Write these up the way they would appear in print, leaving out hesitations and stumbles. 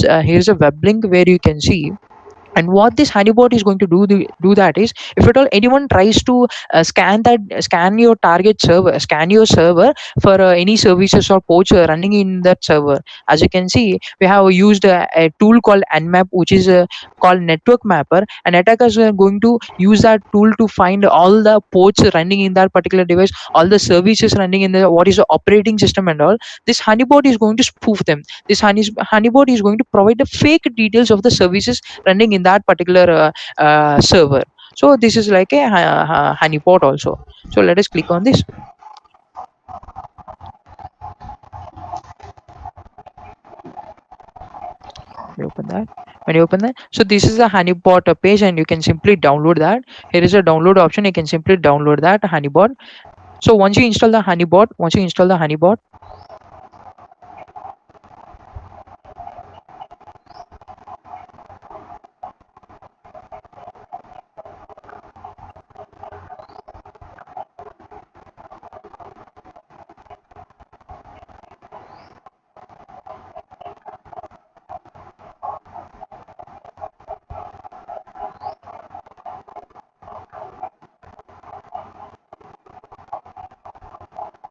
here's a web link where you can see. And what this honeypot is going to do that is, if at all anyone tries to scan your target server, scan your server for any services or ports running in that server. As you can see, we have used a tool called nmap, which is called network mapper, and attackers are going to use that tool to find all the ports running in that particular device, all the services running in the what is the operating system and all. This honeypot is going to spoof them. This honeypot is going to provide the fake details of the services running in that particular server. So this is like a honeypot also. So let us click on this. We open that. When you open that, so this is a honeypot page, and you can simply download that. Here is a download option. You can simply download that honeypot. So once you install the honeypot,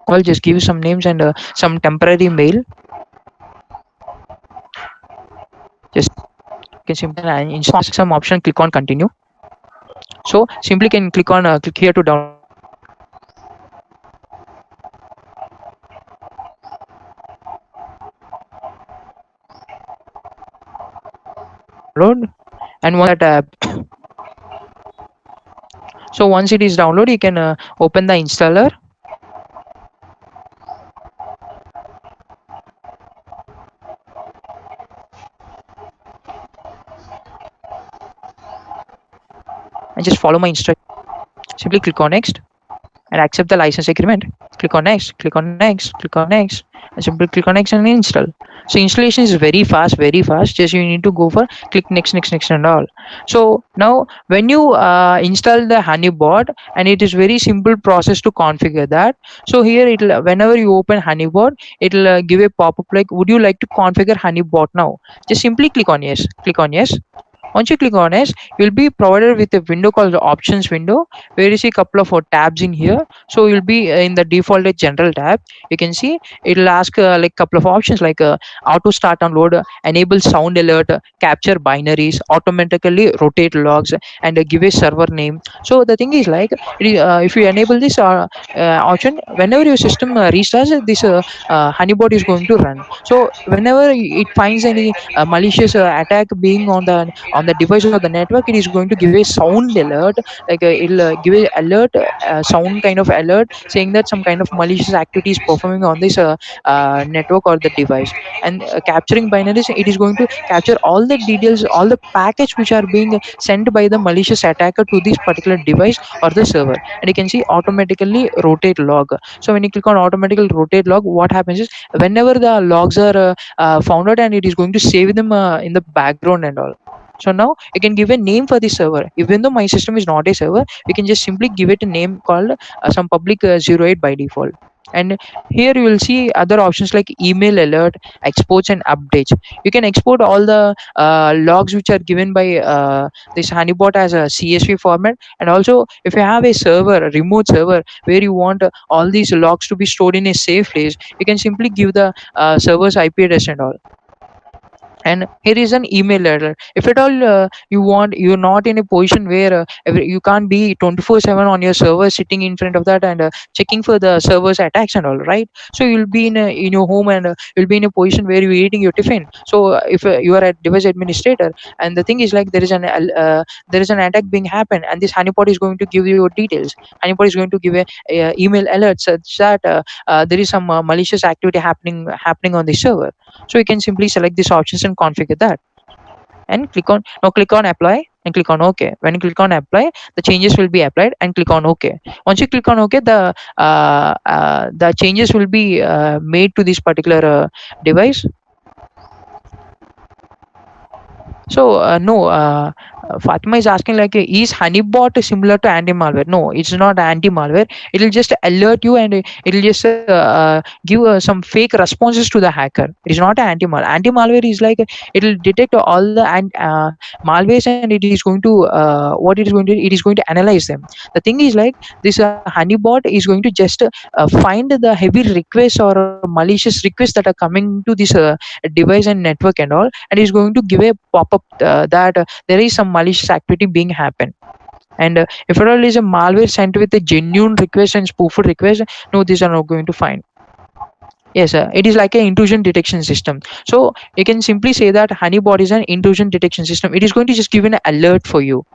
I'll just give you some names and some temporary mail. Just can simply install some option, click on continue. So simply can click on click here to download. And once that so once it is downloaded, you can open the installer. And just follow my instruction. Simply click on next and accept the license agreement. Click on next, click on next, click on next, and simply click on next and install. So installation is very fast, very fast. Just you need to go for click next, next, next, and all. So now when you install the honeypot, and it is very simple process to configure that. So here it'll, whenever you open honeypot, it'll give a pop-up like, would you like to configure honeypot now? Just simply click on yes, click on yes. Once you click on it, you'll be provided with a window called the options window, where you see a couple of tabs in here. So you'll be in the default general tab. You can see it'll ask like couple of options like auto start and load, enable sound alert, capture binaries, automatically rotate logs, and give a server name. So the thing is like, if you enable this option, whenever your system restarts, this honeypot is going to run. So whenever it finds any malicious attack being on the device or the network, it is going to give a sound alert, like it'll give a alert, sound kind of alert, saying that some kind of malicious activity is performing on this network or the device. And capturing binaries, it is going to capture all the details, all the packets which are being sent by the malicious attacker to this particular device or the server. And you can see automatically rotate log. So when you click on automatically rotate log, what happens is, whenever the logs are found out, and it is going to save them in the background and all. So now you can give a name for the server. Even though my system is not a server, we can just simply give it a name called some public 08 by default. And here you will see other options like email alert, exports, and updates. You can export all the logs which are given by this honeypot as a CSV format. And also, if you have a server, a remote server, where you want all these logs to be stored in a safe place, you can simply give the server's IP address and all. And here is an email letter. If at all you want, you're not in a position where you can't be 24/7 on your server sitting in front of that and checking for the server's attacks and all, right? So you'll be in your home, and you'll be in a position where you're eating your tiffin. So if you are a device administrator, and the thing is like, there is an attack being happened, and this honeypot is going to give you your details. Honeypot is going to give a email alert such that there is some malicious activity happening on the server. So you can simply select these options and configure that, and click on apply and click on OK. When you click on apply, the changes will be applied, and click on OK. Once you click on OK, the changes will be made to this particular device. So no, Fatima is asking like, is Honeybot similar to anti-malware? No, it's not anti-malware. It'll just alert you, and it'll just give some fake responses to the hacker. It is not an anti-malware. Anti-malware is like, it'll detect all the malwares, and it is going to what it is going to, it is going to analyze them. The thing is like, this Honeybot is going to just find the heavy requests or malicious requests that are coming to this device and network and all, and is going to give a pop-up that there is some malicious activity being happen. And if at all is a malware sent with a genuine request and spoofed request, no, these are not going to find. Yes, it is like an intrusion detection system. So you can simply say that Honeybot is an intrusion detection system. It is going to just give an alert for you.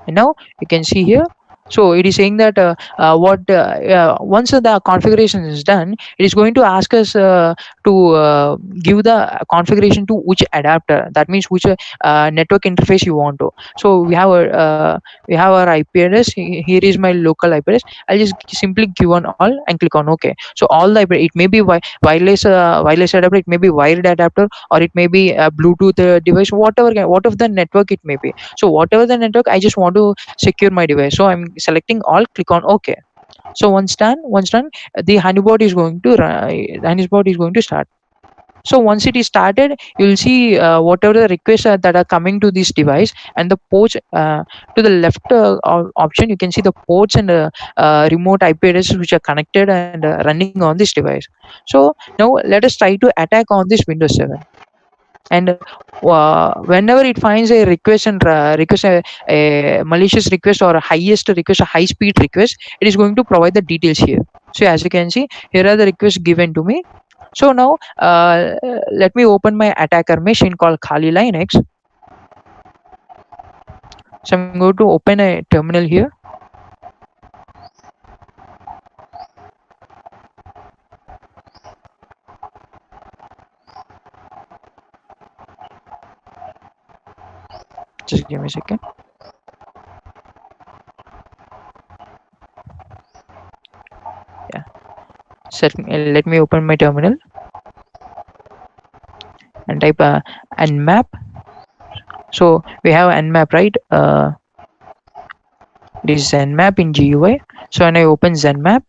And now you can see here, so it is saying that once the configuration is done, it is going to ask us to give the configuration to which adapter, that means which network interface you want to. So we have our IP address. Here is my local IP address. I'll just simply give on all and click on OK. So all the it may be wireless adapter, it may be wired adapter, or it may be a Bluetooth device, whatever the network it may be. So whatever the network, I just want to secure my device, so I'm selecting all, click on OK. So once done, the Honeybot is going to start. So once it is started, you'll see whatever the requests that are coming to this device, and the ports to the left option, you can see the ports and remote IP addresses which are connected and running on this device. So now let us try to attack on this Windows 7. And whenever it finds a request and a malicious request or a highest request, a high speed request, it is going to provide the details here. So as you can see, here are the requests given to me. So now let me open my attacker machine called Kali Linux. So I'm going to open a terminal here. Just give me a second. Yeah. Let me open my terminal and type nmap. So we have nmap, right? It is nmap in GUI. So when I open nmap,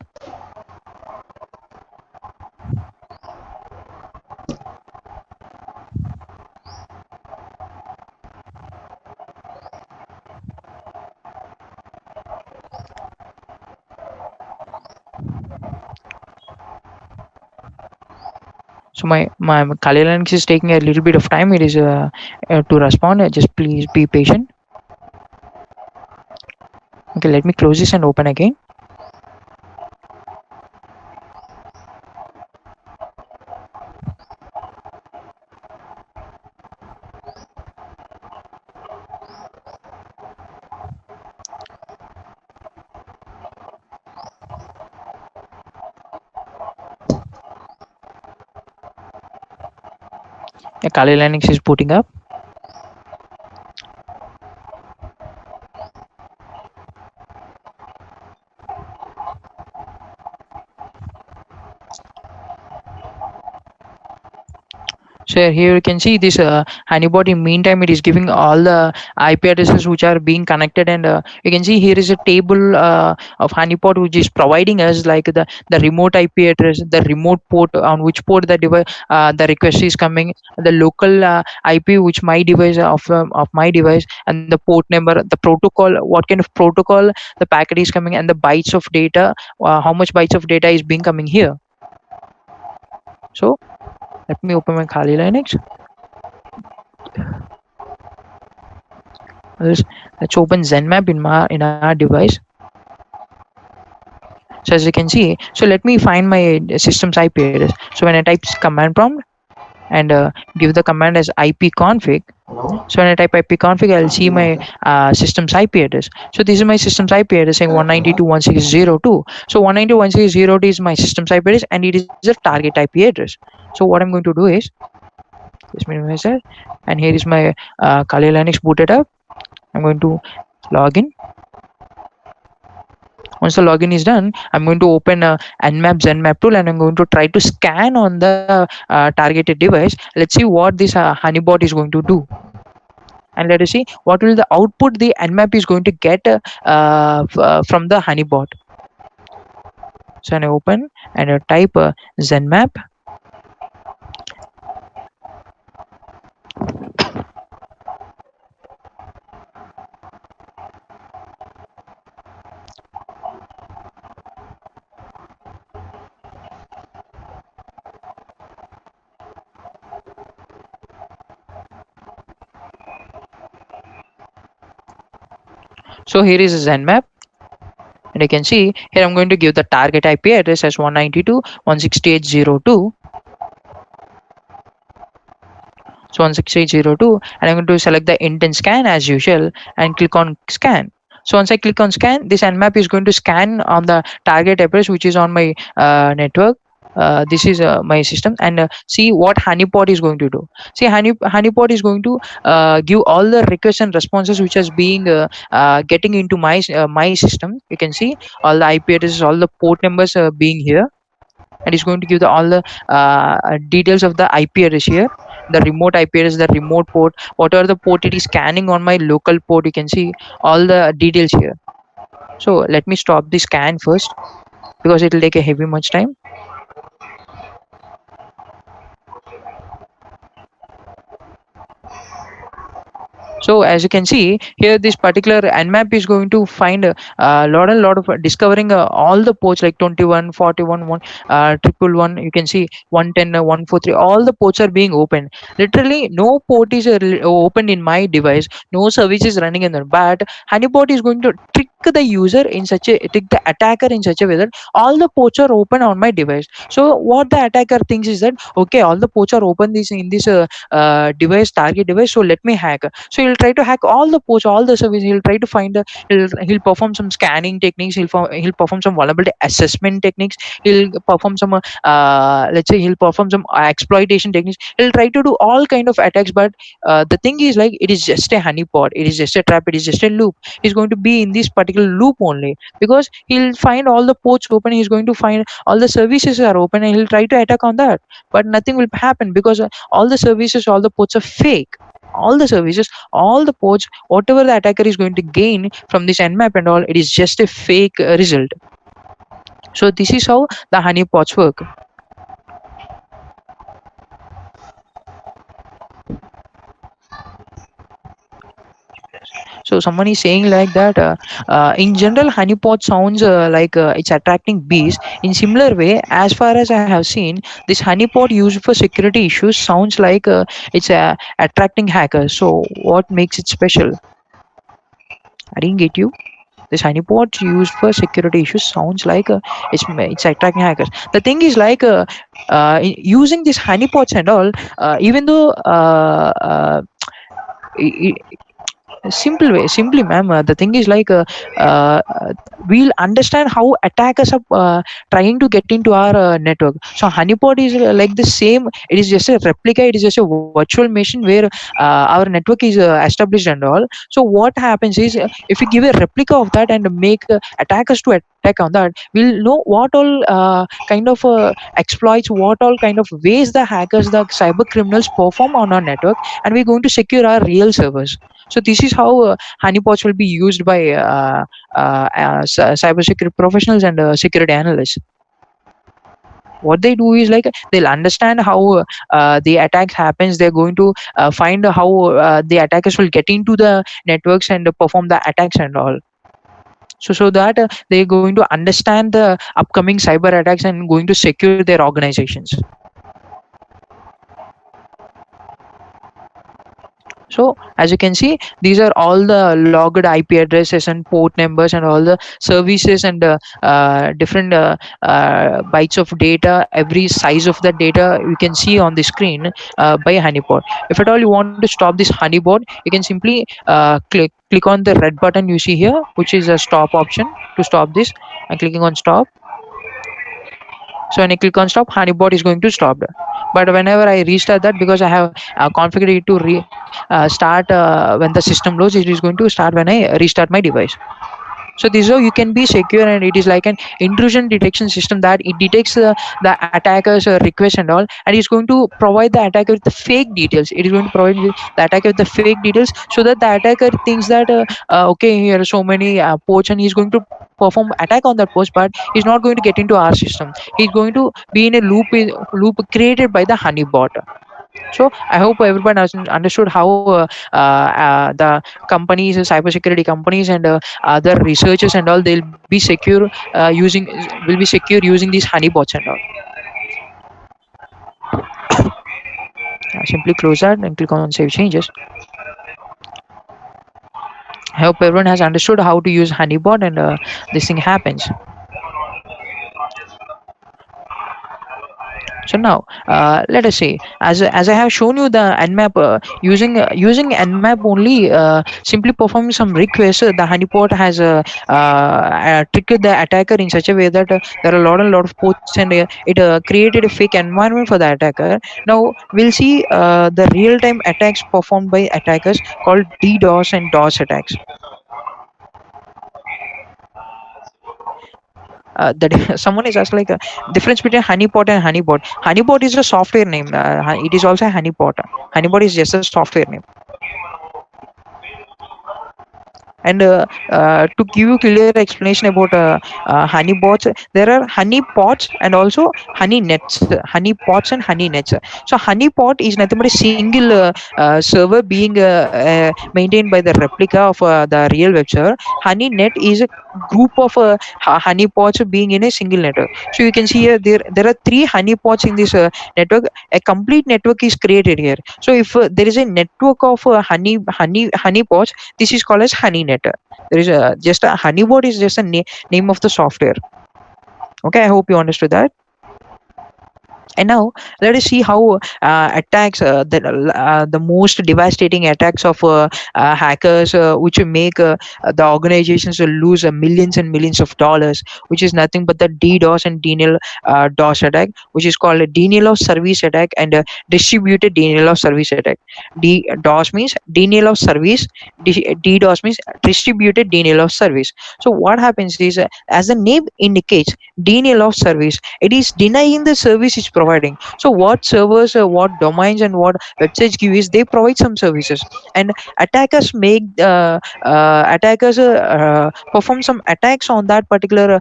so my Kali Linux is taking a little bit of time. It is to respond. Just please be patient. Okay, let me close this and open again. Yeah, Kali Linux is booting up. So here you can see this Honeybot. In meantime, it is giving all the IP addresses which are being connected, and you can see here is a table of Honeypot which is providing us like the remote IP address, the remote port on which port the device the request is coming, the local IP which my device of my device, and the port number, the protocol, what kind of protocol the packet is coming, and the bytes of data, how much bytes of data is being coming here. So let me open my Kali Linux. Let's open Zenmap in our device. So as you can see, so let me find my system's IP address. So when I type command prompt and give the command as ipconfig, so when I type ipconfig, I'll see my system's IP address. So this is my system's IP address saying 192.168.0.2. So 192.168.0.2 is my system's IP address, and it is a target IP address. So what I'm going to do is, just minimize that, and here is my Kali Linux booted up. I'm going to log in. Once the login is done, I'm going to open nmap zenmap tool, and I'm going to try to scan on the targeted device. Let's see what this Honeybot is going to do. And let us see what will the output the nmap is going to get from the honeypot. So I open and I type zenmap. So here is a zenmap, and you can see here I'm going to give the target IP address as 192.168.0.2. So 168.0.2, and I'm going to select the intent scan as usual and click on scan. So once I click on scan, this nmap is going to scan on the target address which is on my network. This is my system, and see what honeypot is going to do. See, honeypot is going to give all the requests and responses which is being getting into my system. You can see all the IP addresses, all the port numbers being here, and it's going to give all the details of the IP address here, the remote IP address, the remote port, whatever the port it is scanning on my local port. You can see all the details here. So let me stop the scan first because it will take a heavy much time. So as you can see here, this particular nmap is going to find a lot and lot of discovering all the ports like 21, 41, 111. You can see 110, 143. All the ports are being opened. Literally, no port is opened in my device. No service is running in there. But honeypot is going to trick the user in such a trick the attacker in such a way that all the ports are open on my device. So what the attacker thinks is that okay, all the ports are open this in this device, target device. So let me hack. So he'll try to hack all the ports, all the service. He'll try to find he'll perform some scanning techniques. He'll perform some vulnerability assessment techniques. He'll perform some let's say he'll perform some exploitation techniques. He'll try to do all kind of attacks. But the thing is like it is just a honeypot. It is just a trap. It is just a loop. He's going to be in this particular loop only because he'll find all the ports open. He's going to find all the services are open, and he'll try to attack on that. But nothing will happen because all the services, all the ports are fake. All the services, all the ports, whatever the attacker is going to gain from this nmap and all, it is just a fake result. So this is how the honeypots work. So someone is saying like that in general honeypot sounds like it's attracting bees. In similar way, as far as I have seen, this honeypot used for security issues sounds like it's attracting hackers. So what makes it special? I didn't get you. This honeypot used for security issues sounds like it's attracting hackers. The thing is like using these honeypots and all, even though i- simply ma'am, the thing is like uh, we'll understand how attackers are trying to get into our network. So honeypot is like the same. It is just a replica. It is just a virtual machine where our network is established and all. So what happens is if we give a replica of that and make attackers to attack on that, we'll know what all kind of exploits, what all kind of ways the hackers, the cyber criminals perform on our network, and we're going to secure our real servers. So this is how honeypots will be used by cybersecurity professionals and security analysts. What they do is like they'll understand how the attacks happens. They're going to find how the attackers will get into the networks and perform the attacks and all. So that they're going to understand the upcoming cyber attacks and going to secure their organizations. So as you can see, these are all the logged IP addresses and port numbers and all the services and different bytes of data, every size of the data you can see on the screen by honeypot. If at all you want to stop this honeypot, you can simply click on the red button you see here, which is a stop option to stop this, and clicking on stop. So when I click on stop, honeypot is going to stop. But whenever I restart that, because I have configured it to start when the system loads, it is going to start when I restart my device. So this is how you can be secure, and it is like an intrusion detection system that it detects the attacker's request and all, and it's going to provide the attacker with the fake details. It is going to provide the attacker with the fake details so that the attacker thinks that okay, here are so many ports, and he's going to perform attack on that post, but he's not going to get into our system. He's going to be in a loop created by the honeypot. So I hope everyone has understood how the companies, cybersecurity companies, and other researchers and all, they'll be secure will be secure using these honeypots and all. Simply close that and click on save changes. I hope everyone has understood how to use honeypot, and this thing happens. So now, let us say, as I have shown you the nmap, using nmap only, simply performing some requests, the honeypot has tricked the attacker in such a way that there are a lot of ports, and it created a fake environment for the attacker. Now we'll see the real-time attacks performed by attackers called DDoS and DOS attacks. That someone is asked like difference between honeypot and honeypot. Honeypot is a software name. It is also a honeypot. Honeypot is just a software name. And to give you clear explanation about honeypots, there are honeypots and also honey nets, honeypots and honey nets. So honeypot is nothing but a single server being maintained by the replica of the real web server. Honey net is a group of honeypots being in a single network. So you can see here there are three honeypots in this network. A complete network is created here. So if there is a network of honeypots, this is called as honeynet. There is just a honeybot is just a name of the software. Okay, I hope you understood that. And now let us see how attacks, the most devastating attacks of hackers, which make the organizations lose millions and millions of dollars, which is nothing but the DDoS and denial DOS attack, which is called a denial of service attack and distributed denial of service attack. DOS means denial of service, DDoS means distributed denial of service. So what happens is, as the name indicates, denial of service, it is denying the service it's providing. So what servers, what domains, and what websites give is they provide some services, and attackers perform some attacks on that particular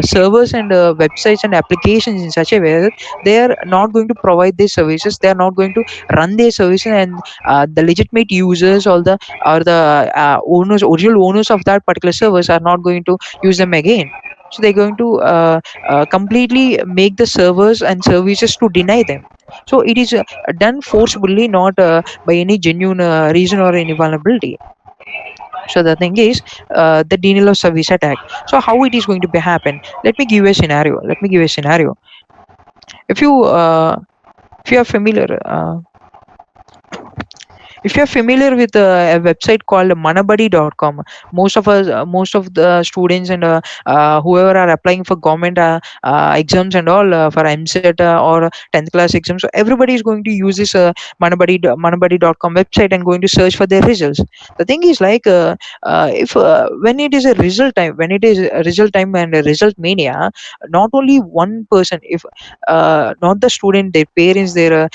servers and websites and applications in such a way that they are not going to provide these services. They are not going to run their services, and the legitimate users or the original owners of that particular servers are not going to use them again. So they're going to completely make the servers and services to deny them. So it is done forcibly, not by any genuine reason or any vulnerability. So the thing is, the denial of service attack. So how it is going to be happen? Let me give you a scenario. If you if you are familiar. If you're familiar with a website called manabadi.com, most of the students and whoever are applying for government exams and all, for MSET or 10th class exams, so everybody is going to use this manabadi.com website and going to search for their results. The thing is like, if when it is a result time, and a result mania, not only one person, if not the student, their parents, their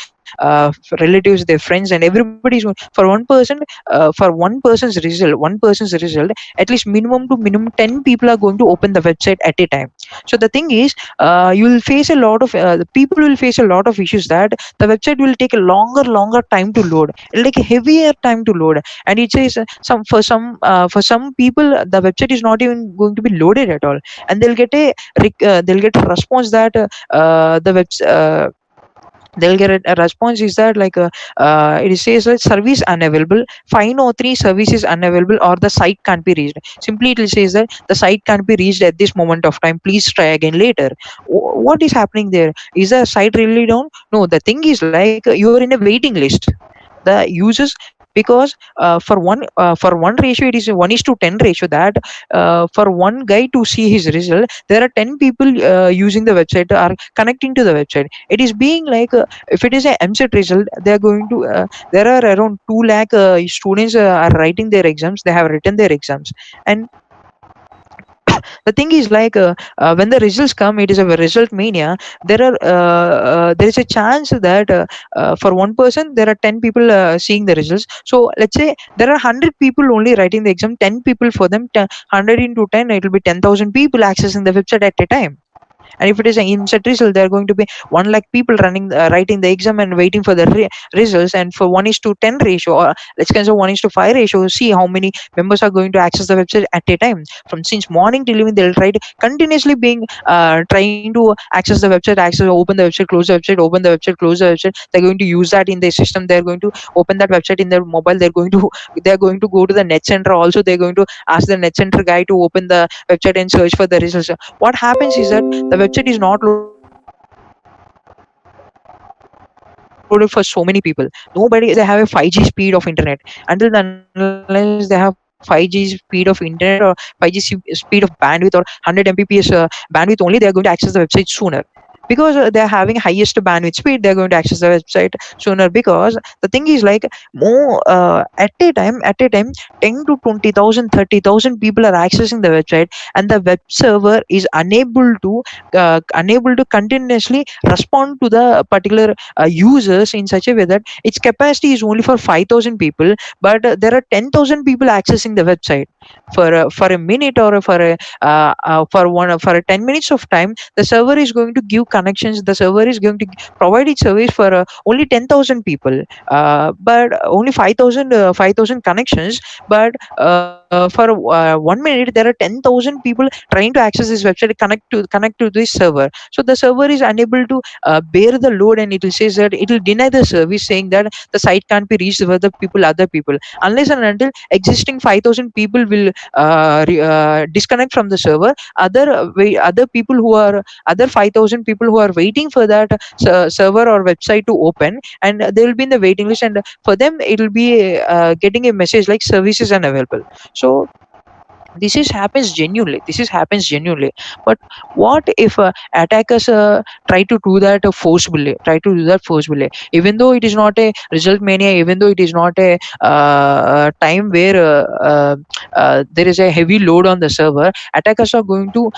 relatives, their friends, and everybody's for one person's result, at least minimum to minimum 10 people are going to open the website at a time. So the thing is, you will face a lot of the people will face a lot of issues, that the website will take a longer time to load. It'll take a heavier time to load, and it says for some people the website is not even going to be loaded at all, and they'll get a response that the web they'll get a response is that like it says that service unavailable, 503 service is unavailable, or the site can't be reached. Simply it will says that the site can't be reached at this moment of time, please try again later. What is happening there? Is the site really down? No, the thing is like, you are in a waiting list, the users, because for one ratio, it is a 1:10 ratio, that for one guy to see his result, there are 10 people using the website, are connecting to the website. It is being like, if it is a MSET result, they are going to there are around 2 lakh students are writing their exams, they have written their exams, and The thing is like when the results come, it is a result mania. There is a chance that for one person there are 10 people seeing the results. So let's say there are 100 people only writing the exam, 10 people for them, 100 into 10, it will be 10,000 people accessing the website at a time. And if it is an insert result, there are going to be 1 lakh people writing the exam and waiting for the results. And for 1 is to 10 ratio, or let's consider 1 is to 5 ratio, see how many members are going to access the website at a time. From since morning till evening, they'll try to continuously being trying to access the website, open the website, close the website, open the website, close the website. They're going to use that in their system. They're going to open that website in their mobile. They're going to go to the net center also. They're going to ask the net center guy to open the website and search for the results. What happens is that the website is not loaded for so many people. Nobody Nobody is there have a 5G speed of internet. Until the unless they have 5G speed of internet or 5G speed of bandwidth or 100 Mbps bandwidth, only they are going to access the website sooner. Because they are having highest bandwidth speed, they are going to access the website sooner. Because the thing is like more at a time 10 to 20,000, 30,000 people are accessing the website, and the web server is unable to continuously respond to the particular users in such a way that its capacity is only for 5,000 people, but there are 10,000 people accessing the website for a minute, or for a 10 minutes of time. The server is going to give connections. The server is going to provide its service for only 10,000 people, but only 5,000 connections. But for 1 minute, there are 10,000 people trying to access this website, connect to this server. So the server is unable to bear the load, and it will say that it will deny the service, saying that the site can't be reached by the other people, unless and until existing 5,000 people will disconnect from the server. Other people who are other 5,000 people who are waiting for that server or website to open, and they will be in the waiting list, and for them it will be getting a message like services unavailable. So this is happens genuinely. But what if attackers try to do that forcibly, even though it is not a result mania, even though it is not a time where there is a heavy load on the server. Attackers are going to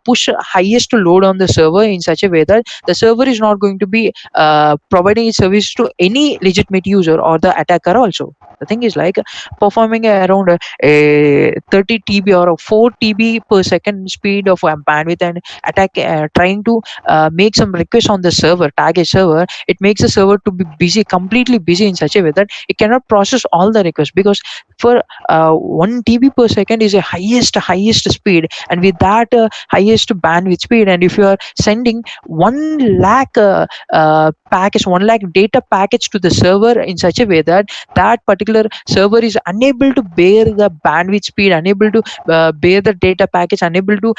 push highest load on the server in such a way that the server is not going to be providing its service to any legitimate user or the attacker also. The thing is like performing around a 30 TB or a 4 TB per second speed of bandwidth, and trying to make some request on the server, target server. It makes the server to be busy, completely busy in such a way that it cannot process all the requests, because for 1 TB per second is a highest speed, and with that highest bandwidth speed, and if you are sending 1 lakh package 1 lakh data package to the server in such a way that that particular server is unable to bear the bandwidth speed, unable to bear the data package, unable to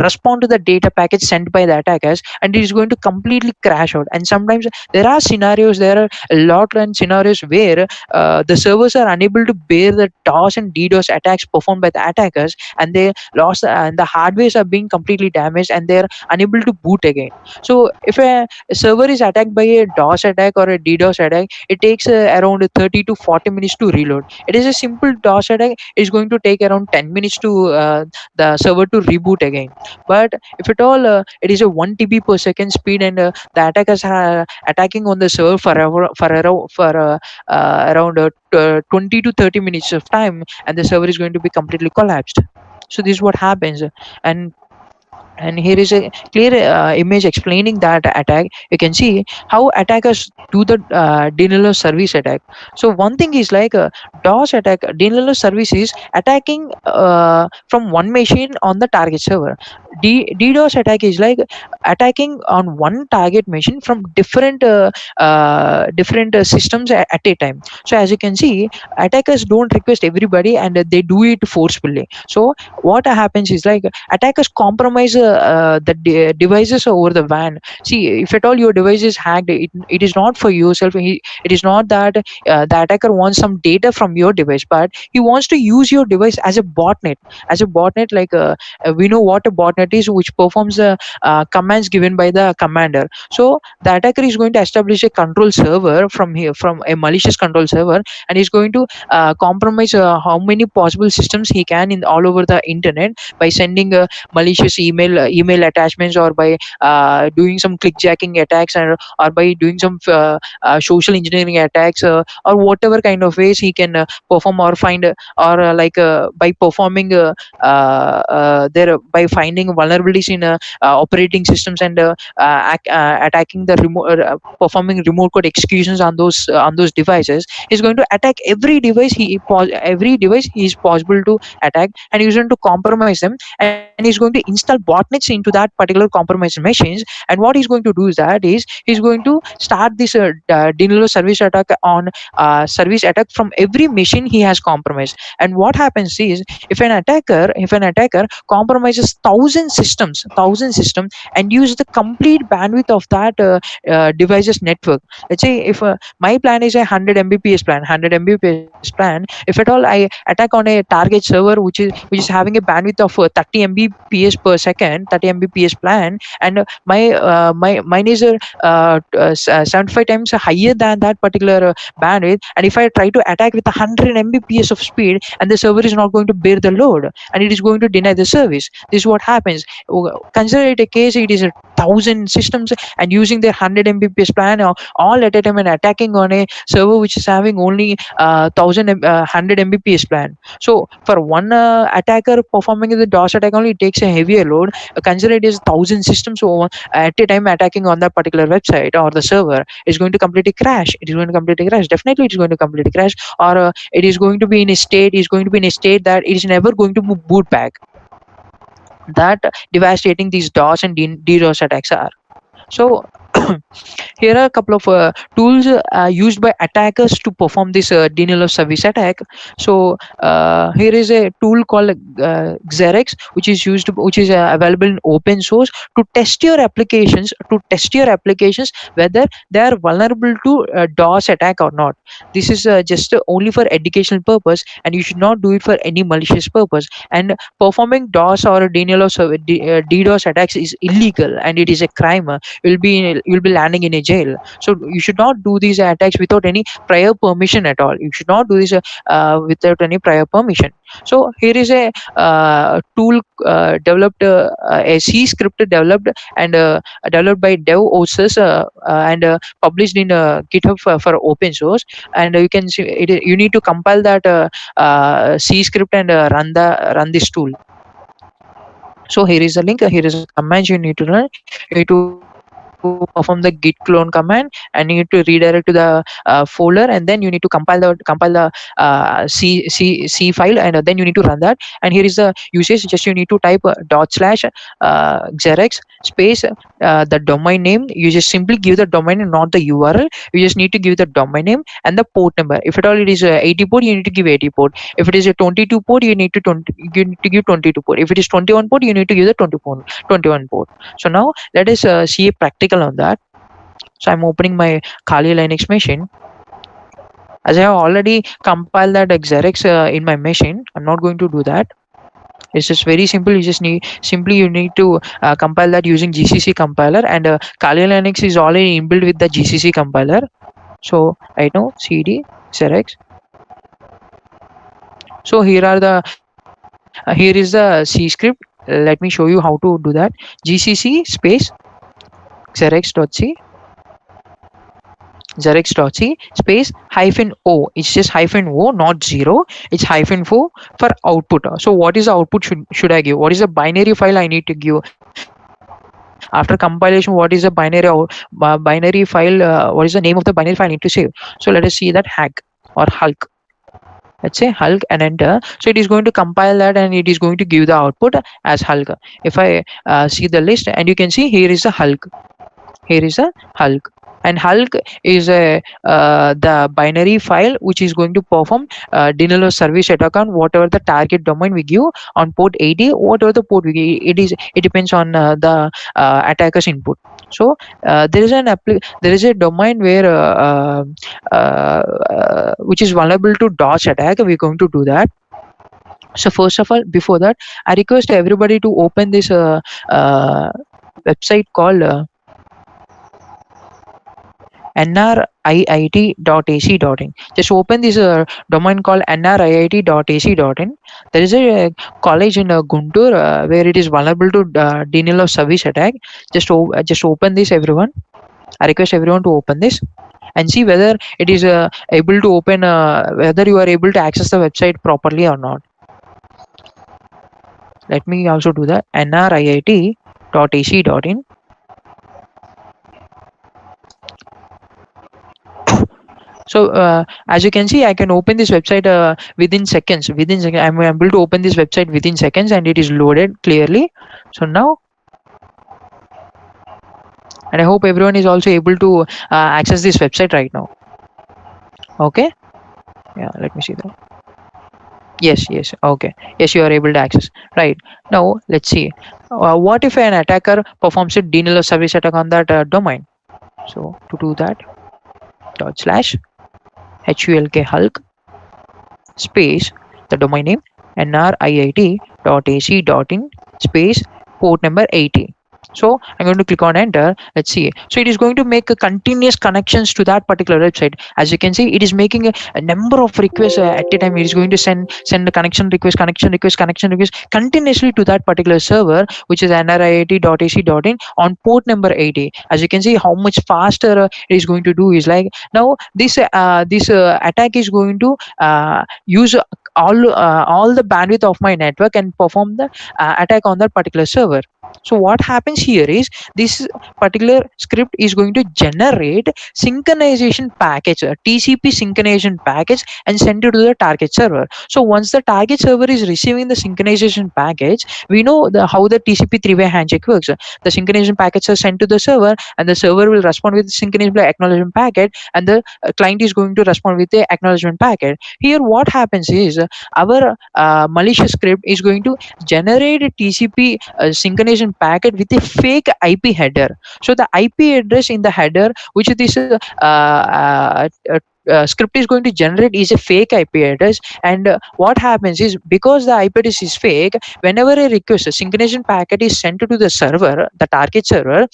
respond to the data package sent by the attackers, and it is going to completely crash out. And sometimes there are a lot of scenarios where the servers are unable to bear the DOS and DDoS attacks performed by the attackers, and they lost and the hardwares are being completely damaged, and they are unable to boot again. So if a server is attacked by a DOS attack or a DDoS attack, it takes around 30 to 40 minutes to reload. It is a simple DOS attack, is going to take around 10 minutes to the server to reboot again. But if at all it is a 1 TB per second speed, and the attackers are attacking on the server for around 20 to 30 minutes of time, and the server is going to be completely collapsed. So this is what happens. And and here is a clear image explaining that attack. You can see how attackers do the denial of service attack. So one thing is like DOS attack, denial of service is attacking from one machine on the target server. DDoS attack is like attacking on one target machine from different systems at a time. So as you can see, attackers don't request everybody, and they do it forcefully. So what happens is like attackers compromise devices over the WAN. See, if at all your device is hacked, it is not for yourself. It is not that the attacker wants some data from your device, but he wants to use your device as a botnet. As a botnet, like we know what a botnet is, which performs the commands given by the commander. So the attacker is going to establish a control server from here, from a malicious control server, and he's going to compromise how many possible systems he can in all over the internet by sending malicious email attachments, or by doing some clickjacking attacks, or by doing some social engineering attacks, or whatever kind of ways he can perform, or find or like by performing there by finding vulnerabilities in operating systems, and attacking the remote performing remote code executions on those devices. He's going to attack every device he is possible to attack, and he's going to compromise them, and he's going to install botnets into that particular compromised machines. And what he's going to do is that is he's going to start this denial of service attack on service attack from every machine he has compromised. And what happens is, if an attacker compromises thousand systems and use the complete bandwidth of that device's network. Let's say if my plan is a 100 mbps plan, if at all I attack on a target server which is having a bandwidth of 30 mbps per second, 30 mbps plan, and mine is 75 times higher than that particular bandwidth, and if I try to attack with 100 mbps of speed, and the server is not going to bear the load, and it is going to deny the service. This is what happens. Consider it a case, it is a thousand systems and using their 100 mbps plan all at a time, and attacking on a server which is having only 100 mbps plan. So for one attacker performing the DOS attack only, it takes a heavier load. Consider it is thousand systems at a time attacking on that particular website or the server. Is going to completely crash. It is going to completely crash. Definitely it is going to completely crash, or it is going to be in a state, is going to be in a state that it is never going to boot back. That devastating these DOS and DDoS attacks are. So here are a couple of tools used by attackers to perform this denial of service attack. So here is a tool called Xerex, which is available in open source to test your applications, whether they are vulnerable to DOS attack or not. This is just only for educational purpose, and you should not do it for any malicious purpose. And performing DOS or denial of service DDoS attacks is illegal, and it is a crime. You'll be landing in a jail. So you should not do these attacks without any prior permission at all. You should not do this without any prior permission. So here is a tool developed, a C script developed by DevOps and published in GitHub for open source. And you can see it. You need to compile that C script and run this tool. So here is the link. Here is a command you need to run. You need to perform the git clone command, and you need to redirect to the folder, and then you need to compile the C file, and then you need to run that. And here is the usage. Just you need to type /Xerex space the domain name. You just simply give the domain name, not the URL. You just need to give the domain name and the port number. If at all it is 80 port, you need to give 80 port. If it is a 22 port, you need to give 22 port. If it is 21 port, you need to give the 21 port. So now let us see a practical on that. So I'm opening my Kali Linux machine. As I have already compiled that Xerex in my machine, I'm not going to do that. It's just very simple. You just need to compile that using GCC compiler, and Kali Linux is already inbuilt with the GCC compiler. So right now cd Xerex. So here is the C script. Let me show you how to do that. GCC space Xerex.c space -o. It's just -o, not 0. It's -o for output. So what is the output should I give? What is the binary file I need to give? After compilation, what is the binary file? What is the name of the binary file I need to save? So let us see that hack or Hulk. Let's say Hulk and enter. So it is going to compile that, and it is going to give the output as Hulk. If I see the list, and you can see here is the Hulk. Here is a Hulk, And Hulk is the binary file which is going to perform denial of service attack on whatever the target domain we give on port 80, whatever the port we give. It depends on the attacker's input. So there is a domain where which is vulnerable to DOS attack. We're going to do that. So first of all, before that, I request everybody to open this uh, website called nriit.ac.in. Just open this domain called nriit.ac.in. There is a college in Guntur where it is vulnerable to denial of service attack. Just open this, everyone. I request everyone to open this and see whether it is able to open, whether you are able to access the website properly or not. Let me also do that. nriit.ac.in. So as you can see, I can open this website within seconds. I'm able to open this website within seconds, and it is loaded clearly. So now, and I hope everyone is also able to access this website right now. Okay. Yeah. Let me see that. Yes. Okay. Yes, you are able to access. Right. Now let's see. What if an attacker performs a denial of service attack on that domain? So to do that, /hulk Hulk space the domain name nriit.ac.in space port number 80. So I'm going to click on enter. Let's see. So it is going to make a continuous connections to that particular website. As you can see, it is making a number of requests at a time. It is going to send a connection request continuously to that particular server, which is nriit.ac.in on port number 80. As you can see, how much faster it is going to do is like now this attack is going to use all the bandwidth of my network and perform the attack on that particular server. So what happens here is this particular script is going to generate synchronization package, a TCP synchronization package, and send it to the target server. So once the target server is receiving the synchronization package, we know how the TCP three-way handshake works. The synchronization packets are sent to the server, and the server will respond with the synchronization acknowledgement packet, and the client is going to respond with the acknowledgement packet. Here, what happens is our malicious script is going to generate a TCP synchronization packet with a fake IP header. So the IP address in the header, which this script is going to generate, is a fake IP address. And what happens is, because the IP address is fake, whenever a request, a synchronization packet is sent to the server, the target server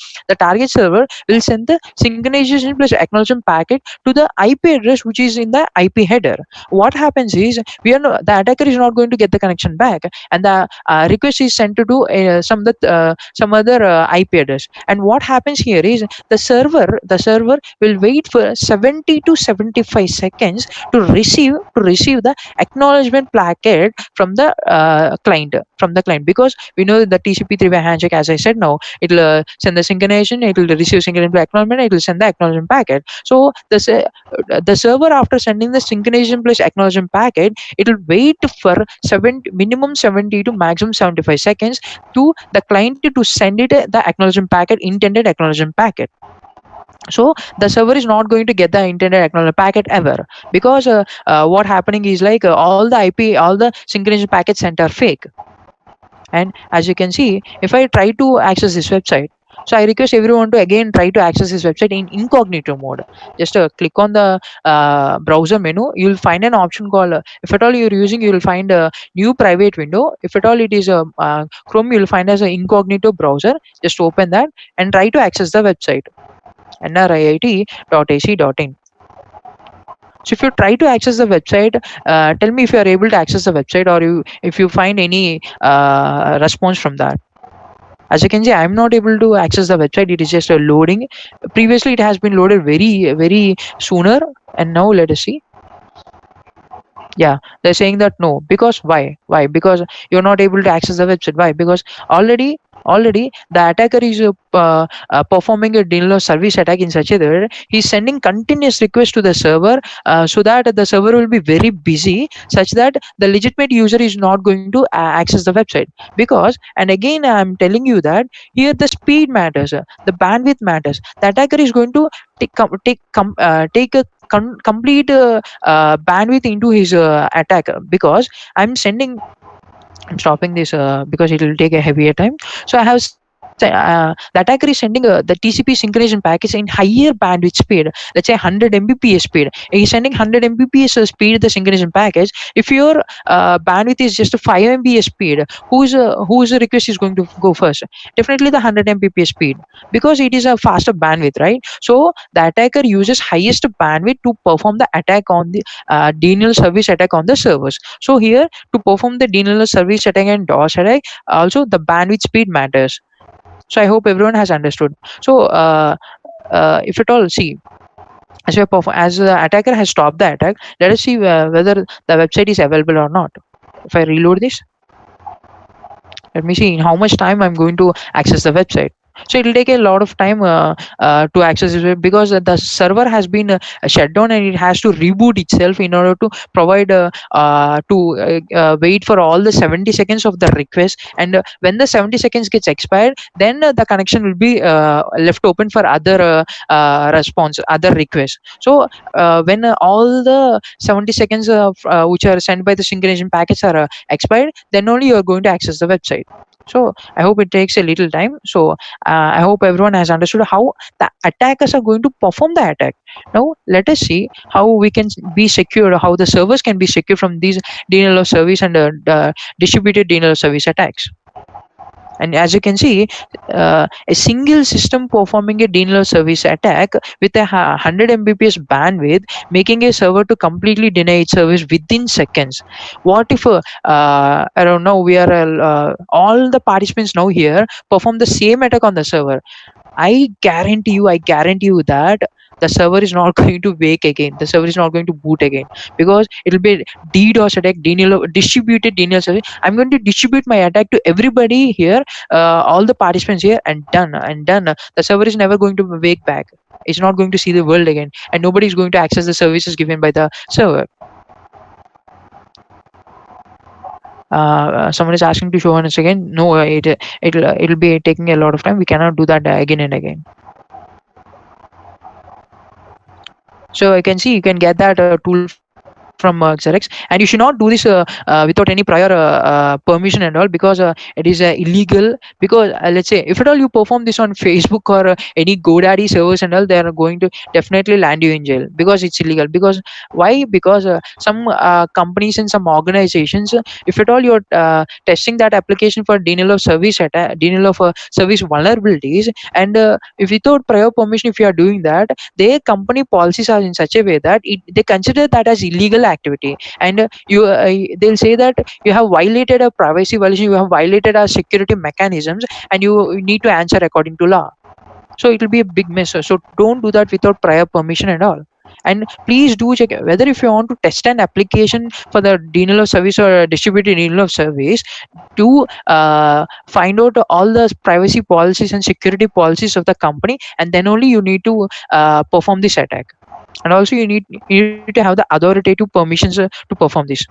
will send the synchronization plus acknowledgement packet to the IP address which is in the IP header. What happens is, the attacker is not going to get the connection back, and the request is sent to do some other IP address. And what happens here is the server will wait for 70 to 75 seconds to receive the acknowledgement packet from the client, because we know the TCP three-way handshake, as I said. Now it will send the synchronization, it will receive synchronization acknowledgement, it will send the acknowledgement packet. So the server, after sending the synchronization plus acknowledgement packet, it will wait for minimum 70 to maximum 75 seconds to the client to send it the acknowledgement packet, intended acknowledgement packet. So the server is not going to get the intended acknowledgement packet ever, because what happening is like all the synchronization packets sent are fake. And as you can see, if I try to access this website, so I request everyone to again try to access this website in incognito mode. Just click on the browser menu. You will find an option called, if at all you're using, you will find a new private window. If at all it is a Chrome, you will find as an incognito browser. Just open that and try to access the website nriit.ac.in. So if you try to access the website, tell me if you are able to access the website, or if you find any response from that. As you can see, I'm not able to access the website. It is just loading. Previously, it has been loaded very sooner, and now let us see. Yeah, they're saying that no. Because why? Because you're not able to access the website. Why? Because already already the attacker is performing a denial of service attack in such a way that he's sending continuous requests to the server, so that the server will be very busy, such that the legitimate user is not going to access the website. Because, and again I'm telling you that here the speed matters, the bandwidth matters. The attacker is going to take a complete bandwidth into his attack, because I'm sending, I'm stopping this because it will take a heavier time. So the attacker is sending the TCP synchronization package in higher bandwidth speed, let's say 100 Mbps speed. He's sending 100 Mbps speed the synchronization package. If your bandwidth is just 5 Mbps speed, whose request is going to go first? Definitely the 100 Mbps speed, because it is a faster bandwidth, right? So the attacker uses highest bandwidth to perform the attack on the denial service attack on the servers. So here, to perform the denial service attack and DOS attack, also the bandwidth speed matters. So I hope everyone has understood. So if at all, see, as the attacker has stopped the attack, let us see whether the website is available or not. If I reload this, let me see in how much time I'm going to access the website. So it will take a lot of time to access it, because the server has been shut down, and it has to reboot itself in order to provide wait for all the 70 seconds of the request. And when the 70 seconds gets expired, then the connection will be left open for other response, other requests. So when all the 70 seconds which are sent by the synchronization packets are expired, then only you are going to access the website. So I hope it takes a little time. So I hope everyone has understood how the attackers are going to perform the attack. Now let us see how we can be secure, how the servers can be secure from these denial of service and distributed denial of service attacks. And as you can see, a single system performing a denial of service attack with a 100 Mbps bandwidth, making a server to completely deny its service within seconds. What if, I don't know, we are all the participants now here perform the same attack on the server? I guarantee you that the server is not going to wake again. The server is not going to boot again, because it will be DDoS attack, distributed denial service. I'm going to distribute my attack to everybody here, all the participants here, and done. And done. The server is never going to wake back. It's not going to see the world again, and nobody is going to access the services given by the server. Someone is asking to show us again. No, it'll be taking a lot of time. We cannot do that again and again. So I can see you can get that tool from Xerox, and you should not do this without any prior permission and all, because it is illegal. Because let's say if at all you perform this on Facebook or any GoDaddy servers and all, they are going to definitely land you in jail, because it's illegal. Because why? Because some companies and some organizations, if at all you're testing that application for denial of service denial of service vulnerabilities, and if without prior permission, if you are doing that, their company policies are in such a way that they consider that as illegal activity. And they'll say that you have violated a privacy violation, you have violated our security mechanisms, and you need to answer according to law. So it will be a big mess. So don't do that without prior permission and all. And please do check whether, if you want to test an application for the denial of service or distributed denial of service, to find out all the privacy policies and security policies of the company, and then only you need to perform this attack. And also you need to have the authoritative permissions to perform this.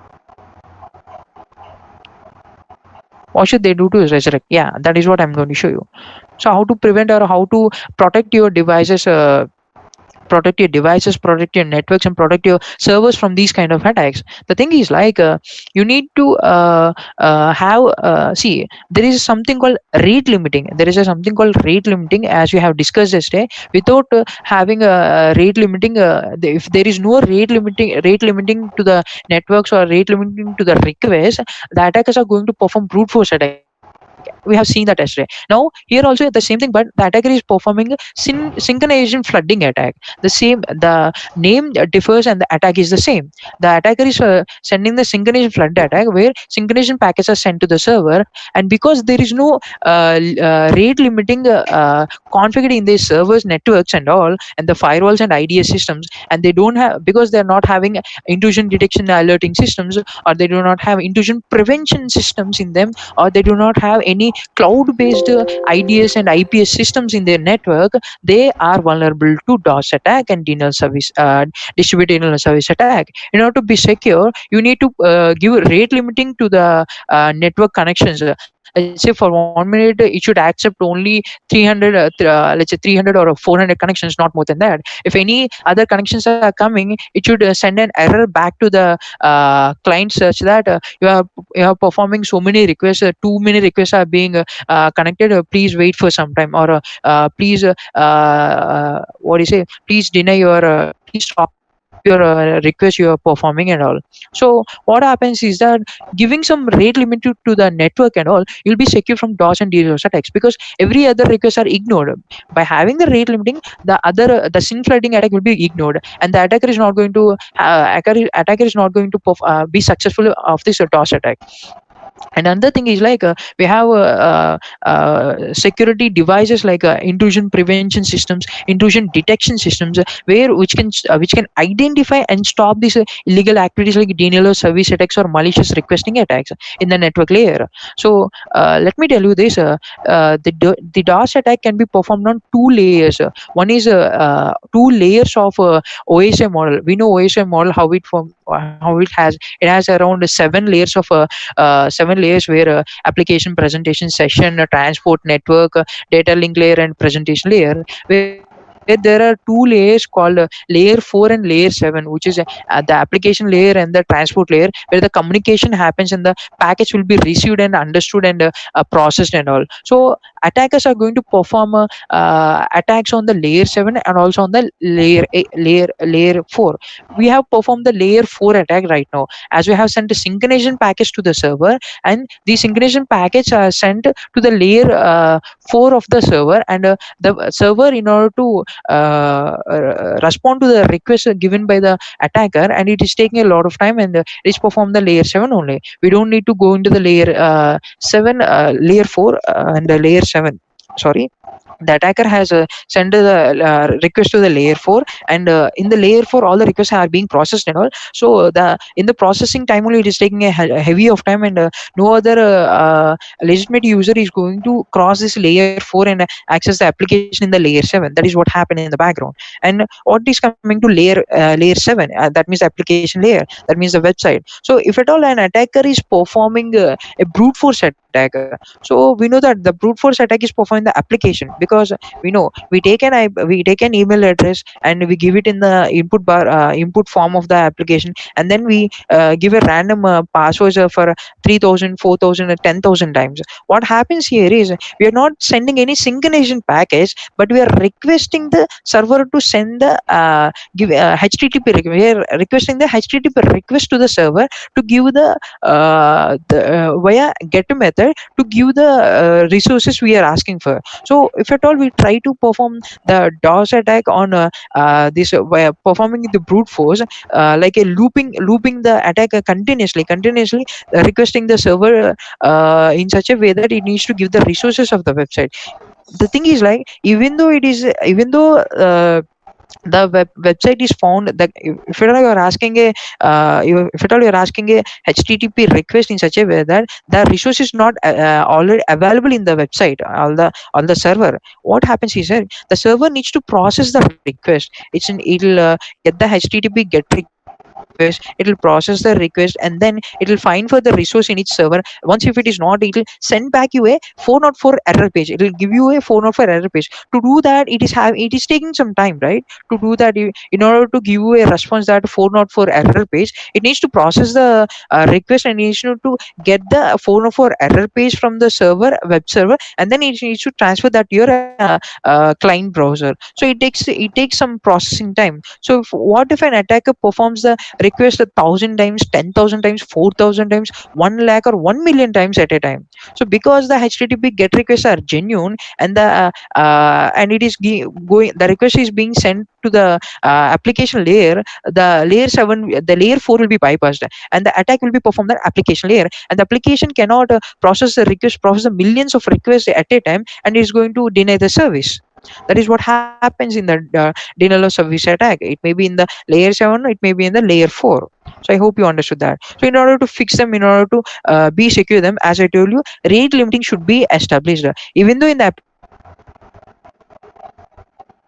What should they do to resurrect? Yeah, that is what I'm going to show you. So how to prevent or how to protect your devices, protect your networks, and protect your servers from these kind of attacks. The thing is, like, you need to have see, there is something called rate limiting. As we have discussed yesterday. Without having a rate limiting, if there is no rate limiting to the networks, or rate limiting to the request, the attackers are going to perform brute force attack. We have seen that yesterday. Now here also the same thing, but the attacker is performing synchronization flooding attack. The name differs and the attack is the same. The attacker is sending the synchronization flood attack, where synchronization packets are sent to the server, and because there is no rate limiting configured in the servers, networks and all, and the firewalls and IDS systems, and they don't have, because they are not having intrusion detection alerting systems, or they do not have intrusion prevention systems in them, or they do not have any cloud-based IDS and IPS systems in their network, they are vulnerable to DOS attack and denial service, distributed denial service attack. In order to be secure, you need to give rate limiting to the network connections. Let's say for 1 minute, it should accept only 300, let's say 300 or 400 connections, not more than that. If any other connections are coming, it should send an error back to the client such that you are performing so many requests, too many requests are being connected. Please wait for some time, or please what do you say? Please deny your please stop your request you are performing and all. So what happens is that giving some rate limit to the network and all, you'll be secure from DOS and DDoS attacks, because every other requests are ignored. By having the rate limiting, the SYN flooding attack will be ignored, and the attacker is not going to attacker is not going to be successful of this DOS attack. And another thing is like we have security devices like intrusion prevention systems, intrusion detection systems, where which can identify and stop these illegal activities like denial of service attacks or malicious requesting attacks in the network layer. So let me tell you this: the DOS attack can be performed on two layers. One is two layers of OSI model. We know OSI model how it has around 7 layers of 7 layers, where application, presentation, session, transport, network, data link layer, and presentation layer, where there are two layers called layer 4 and layer 7, which is the application layer and the transport layer, where the communication happens and the package will be received and understood and processed and all. So attackers are going to perform attacks on the layer 7 and also on the layer 4. We have performed the layer 4 attack right now, as we have sent a synchronization package to the server, and the synchronization packets are sent to the layer 4 of the server, and the server, in order to respond to the request given by the attacker, and it is taking a lot of time, and it is performed the layer 7 only. We don't need to go into the layer 7 layer 4 and the layer 7, sorry. The attacker has sent the request to the layer 4, and in the layer 4 all the requests are being processed and all. So the in the processing time only, it is taking a heavy of time, and no other legitimate user is going to cross this layer 4 and access the application in the layer 7. That is what happened in the background. And what is coming to layer 7, that means application layer, that means the website. So if at all an attacker is performing a brute force attack, so we know that the brute force attack is performing the application, because we know we take an email address and we give it in the input bar, input form of the application, and then we give a random passwords for 3000, 4000, or 10,000 times. What happens here is we are not sending any synchronization package, but we are requesting the server to send the give HTTP we are requesting the HTTP request to the server to give the via get method to give the resources we are asking for. So if at all we try to perform the DOS attack on this by performing the brute force, like a looping the attack continuously requesting the server in such a way that it needs to give the resources of the website. The thing is like, even though the website is found that if at all you are asking a if at all you are asking a HTTP request in such a way that the resource is not already available in the website on the server, what happens is that the server needs to process the request. It'll get the HTTP get request, it'll process the request, and then it'll find for the resource in each server. Once if it is not, it'll send back you a 404 error page. It'll give you a 404 error page. To do that, it is taking some time, right? To do that, in order to give you a response that 404 error page, it needs to process the request, and it needs to get the 404 error page from the web server, and then it needs to transfer that to your client browser. So it takes some processing time. So what if an attacker performs the request 1,000 times, 10,000 times, 4,000 times, 1 lakh, or 1 million times at a time? So because the HTTP get requests are genuine, and and it is going the request is being sent to the application layer, the layer 7, the layer 4 will be bypassed, and the attack will be performed at application layer, and the application cannot process the millions of requests at a time, and is going to deny the service. That is what happens in the denial of service attack. It may be in the layer 7, it may be in the layer 4. So I hope you understood that. So in order to fix them, in order to be secure them, as I told you, rate limiting should be established. Even though in the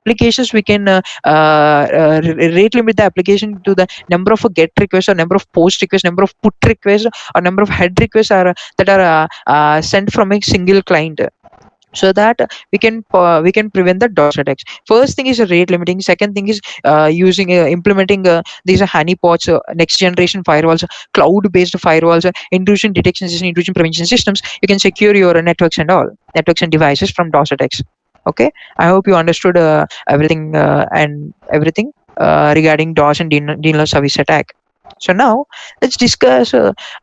applications we can rate limit the application to the number of get requests, or number of post requests, number of put requests, or number of head requests are that are sent from a single client, so that we can prevent the DOS attacks. First thing is rate limiting. Second thing is using implementing these honeypots, next generation firewalls, cloud based firewalls, intrusion detection system, intrusion prevention systems. You can secure your networks and all, networks and devices from DOS attacks. Okay, I hope you understood everything and everything regarding DOS and denial of service attack. So now let's discuss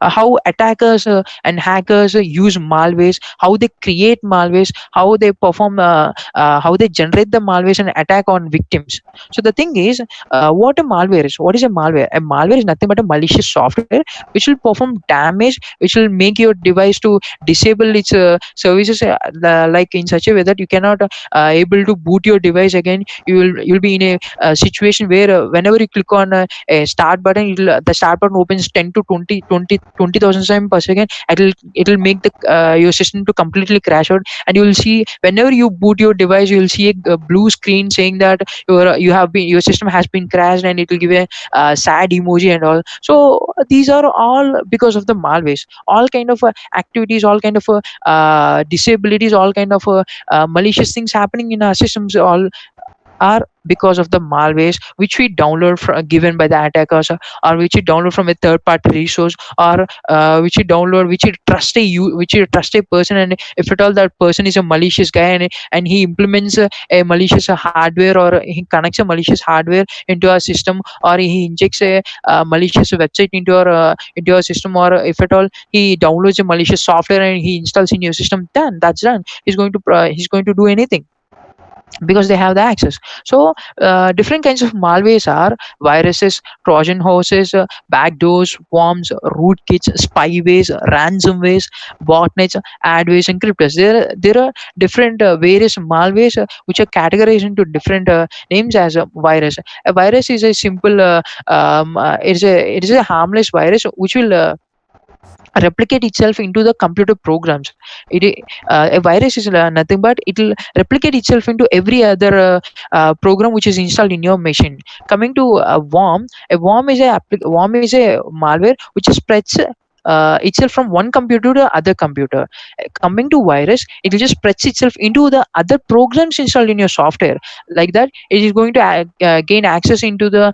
how attackers and hackers use malwares, how they create malwares, how they perform, how they generate the malwares and attack on victims. So the thing is, what a malware is. What is a malware? A malware is nothing but a malicious software which will perform damage, which will make your device to disable its services, like in such a way that you cannot able to boot your device again. You'll be in a situation where whenever you click on a start button, the start button opens 10 to 20,000 times per second. It'll make the your system to completely crash out, and you will see whenever you boot your device, you will see a blue screen saying that your system has been crashed, and it will give a sad emoji and all. So these are all because of the malwares. All kind of activities, all kind of disabilities, all kind of malicious things happening in our systems, all are because of the malwares which we download from, given by the attackers, or which you download from a third party resource, or which you download, which you trust a person, and if at all that person is a malicious guy, and he implements a malicious hardware, or he connects a malicious hardware into our system, or he injects a malicious website into your system, or if at all he downloads a malicious software and he installs in your system, then that's done. He's going to do anything because they have the access. So different kinds of malwares are viruses, trojan horses, backdoors, worms, rootkits, spywares, ransomwares, botnets, adwares, and cryptos. There are different various malwares which are categorized into different names as a virus. A virus is a simple it is a harmless virus which will replicate itself into the computer programs. A virus is nothing but it will replicate itself into every other program which is installed in your machine. Coming to a worm is a malware which spreads itself from one computer to other computer. Coming to virus, it will just spreads itself into the other programs installed in your software. Like that, it is going to gain access into the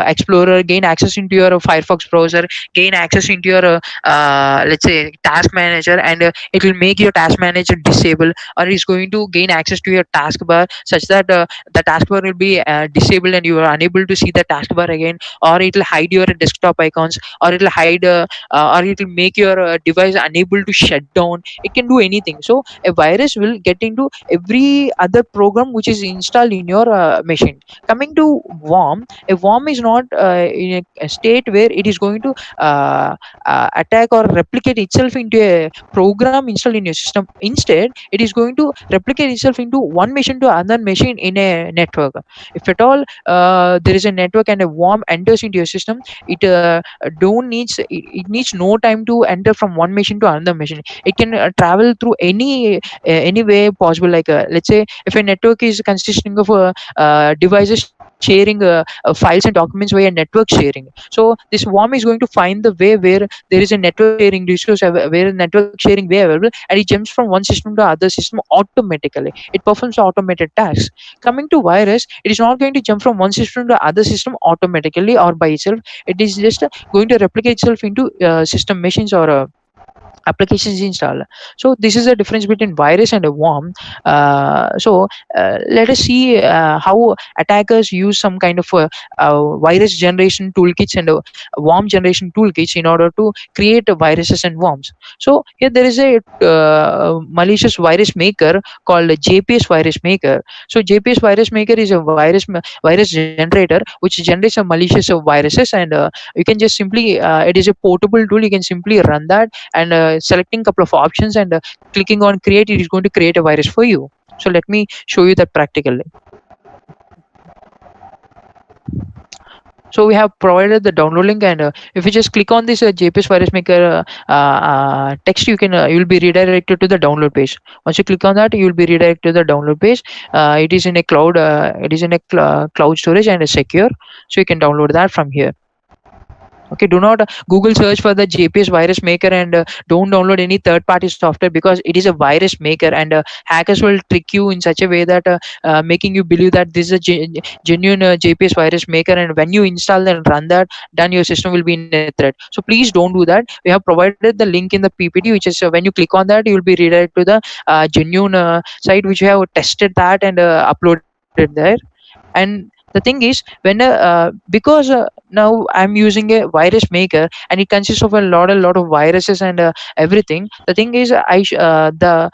explorer, gain access into your Firefox browser, gain access into your let's say task manager, and it will make your task manager disable, or it's going to gain access to your taskbar such that the taskbar will be disabled and you are unable to see the taskbar again, or it will hide your desktop icons, or it will hide or it will make your device unable to shut down. It can do anything. So a virus will get into every other program which is installed in your machine. Coming to worm, a worm is not in a state where it is going to attack or replicate itself into a program installed in your system. Instead, it is going to replicate itself into one machine to another machine in a network. If at all there is a network and a worm enters into your system, it needs no time to enter from one machine to another machine. It can travel through any way possible. Like let's say if a network is consisting of devices sharing files and documents via network sharing, so this worm is going to find the way where there is a network sharing resource, where a network sharing way available, and it jumps from one system to other system automatically. It performs automated tasks. Coming to virus, it is not going to jump from one system to other system automatically or by itself. It is just going to replicate itself into system machines or applications installed. So this is the difference between virus and a worm. Let us see how attackers use some kind of virus generation toolkits and worm generation toolkits in order to create viruses and worms. So here there is a malicious virus maker called JPS virus maker. So JPS virus maker is a virus generator which generates a malicious viruses, and you can just simply it is a portable tool. You can simply run that, and selecting couple of options and clicking on create, it is going to create a virus for you. So let me show you that practically. So we have provided the download link, and if you just click on this JPS virus maker text, you will be redirected to the download page. Once you click on that, you will be redirected to the download page. It is in a cloud. It is in a cloud storage and secure, so you can download that from here. Okay, do not Google search for the JPS virus maker, and don't download any third party software, because it is a virus maker, and hackers will trick you in such a way that making you believe that this is a genuine JPS virus maker, and when you install and run that, then your system will be in a threat. So please don't do that. We have provided the link in the PPT, which is when you click on that, you will be redirected to the genuine site which we have tested that and uploaded there. And the thing is, because now I'm using a virus maker, and it consists of a lot of viruses and everything. The thing is, the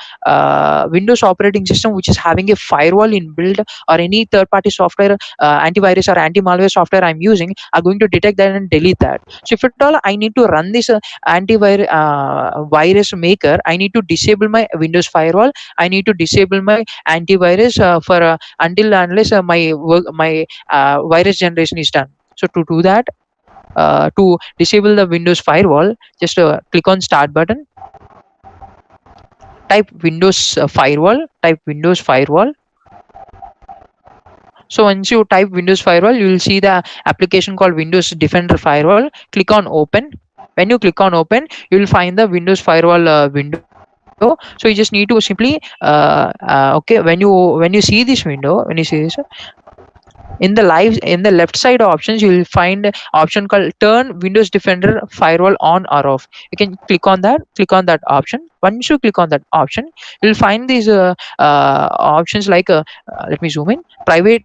Windows operating system, which is having a firewall inbuilt, or any third party software, antivirus or anti malware software I'm using, are going to detect that and delete that. So if at all I need to run this antivirus virus maker, I need to disable my Windows firewall. I need to disable my antivirus for until unless my virus generation is done. So to do that, to disable the Windows firewall, just click on start button, type Windows firewall, type Windows firewall. So once you type Windows firewall, you will see the application called Windows Defender Firewall. Click on open. When you click on open, you will find the Windows firewall window. So you just need to simply okay, when you see this window, when you see this, in the left side options, you will find option called turn Windows Defender firewall on or off. You can click on that option. Once you click on that option, you'll find these options like let me zoom in: private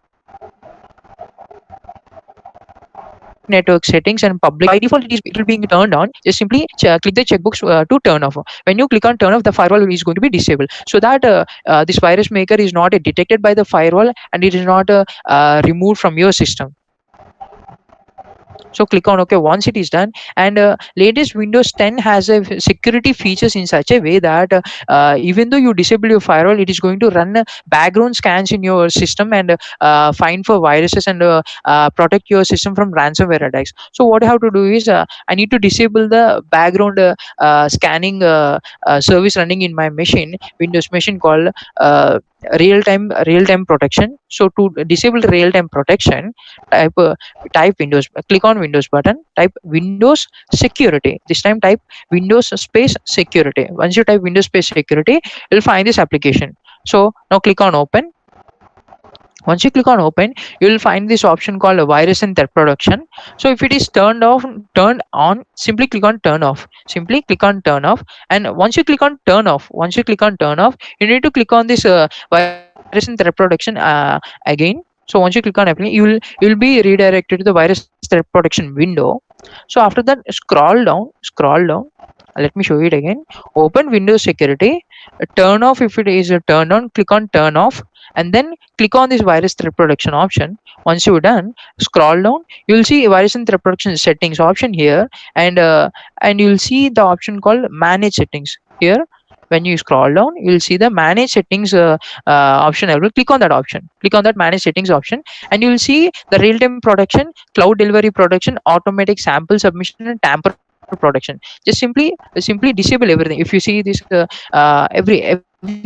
network settings and public network settings. So by default it will being turned on. Just simply click the checkbox to turn off. When you click on turn off, the firewall is going to be disabled, so that this virus maker is not detected by the firewall, and it is not removed from your system. So click on OK once it is done. And latest Windows 10 has a security features in such a way that even though you disable your firewall, it is going to run background scans in your system, and find for viruses, and protect your system from ransomware attacks. So what I have to do is, I need to disable the background scanning service running in my machine, Windows machine, called real time protection. So to disable real time protection, type type Windows, click on Windows button, type Windows security. This time type Windows space security. Once you type Windows space security, you'll find this application. So now click on open. Once you click on open, you will find this option called virus and threat protection. So if it is turned on, simply click on turn off. Simply click on turn off. And once you click on turn off, you need to click on this virus and threat protection again. So once you click on apply, you will be redirected to the virus threat protection window. So after that, scroll down. Let me show it again. Open Windows Security, turn off. If it is turned on, click on turn off, and then click on this virus threat protection option. Once you're done, scroll down. You'll see virus and threat protection settings option here, and you'll see the option called manage settings here. When you scroll down, you'll see the manage settings option. I will click on that option. Click on that manage settings option, and you'll see the real-time protection, cloud delivery protection, automatic sample submission, and tamper protection. Just simply disable everything. If you see this every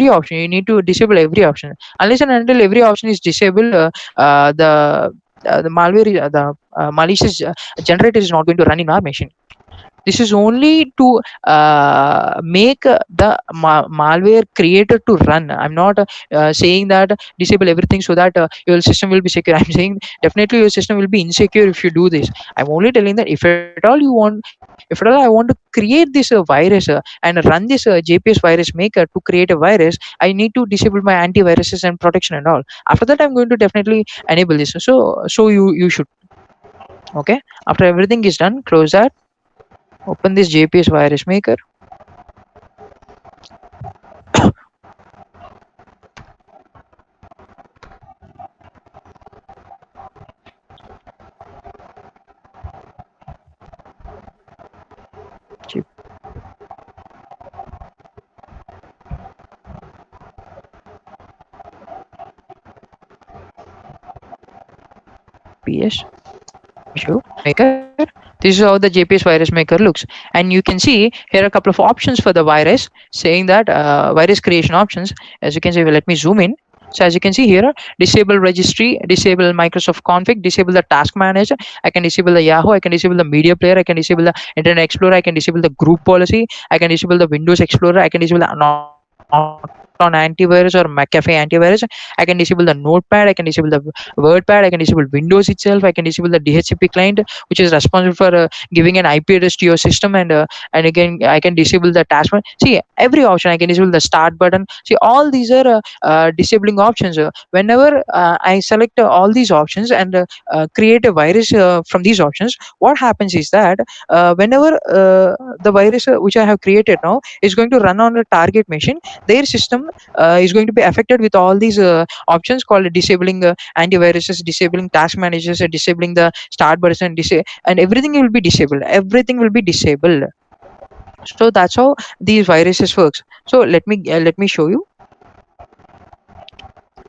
option, you need to disable every option. Unless and until every option is disabled, the malware the malicious generator is not going to run in our machine. This is only to make the malware creator to run. I'm not saying that disable everything so that your system will be secure. I'm saying definitely your system will be insecure if you do this. I'm only telling that if at all if at all I want to create this virus and run this JPS virus maker to create a virus, I need to disable my antiviruses and protection and all. After that, I'm going to definitely enable this. So you should. Okay, after everything is done, close that. Open this JPS virus maker. maker. This is how the JPS virus maker looks, and you can see here are a couple of options for the virus, saying that virus creation options. As you can see, well, let me zoom in. So as you can see here, disable registry, disable Microsoft config, disable the task manager. I can disable the Yahoo, I can disable the media player, I can disable the Internet Explorer, I can disable the group policy, I can disable the Windows Explorer, I can disable the Norton antivirus or McAfee antivirus, I can disable the Notepad, I can disable the WordPad, I can disable Windows itself, I can disable the DHCP client, which is responsible for giving an IP address to your system, and again I can disable the taskbar. See every option, I can disable the start button. See all these are disabling options. Whenever I select all these options and create a virus from these options, what happens is that whenever the virus which I have created now is going to run on a target machine, their system is going to be affected with all these options called disabling antiviruses, disabling task managers, disabling the start button, and everything will be disabled. Everything will be disabled. So that's how these viruses works. So let me show you.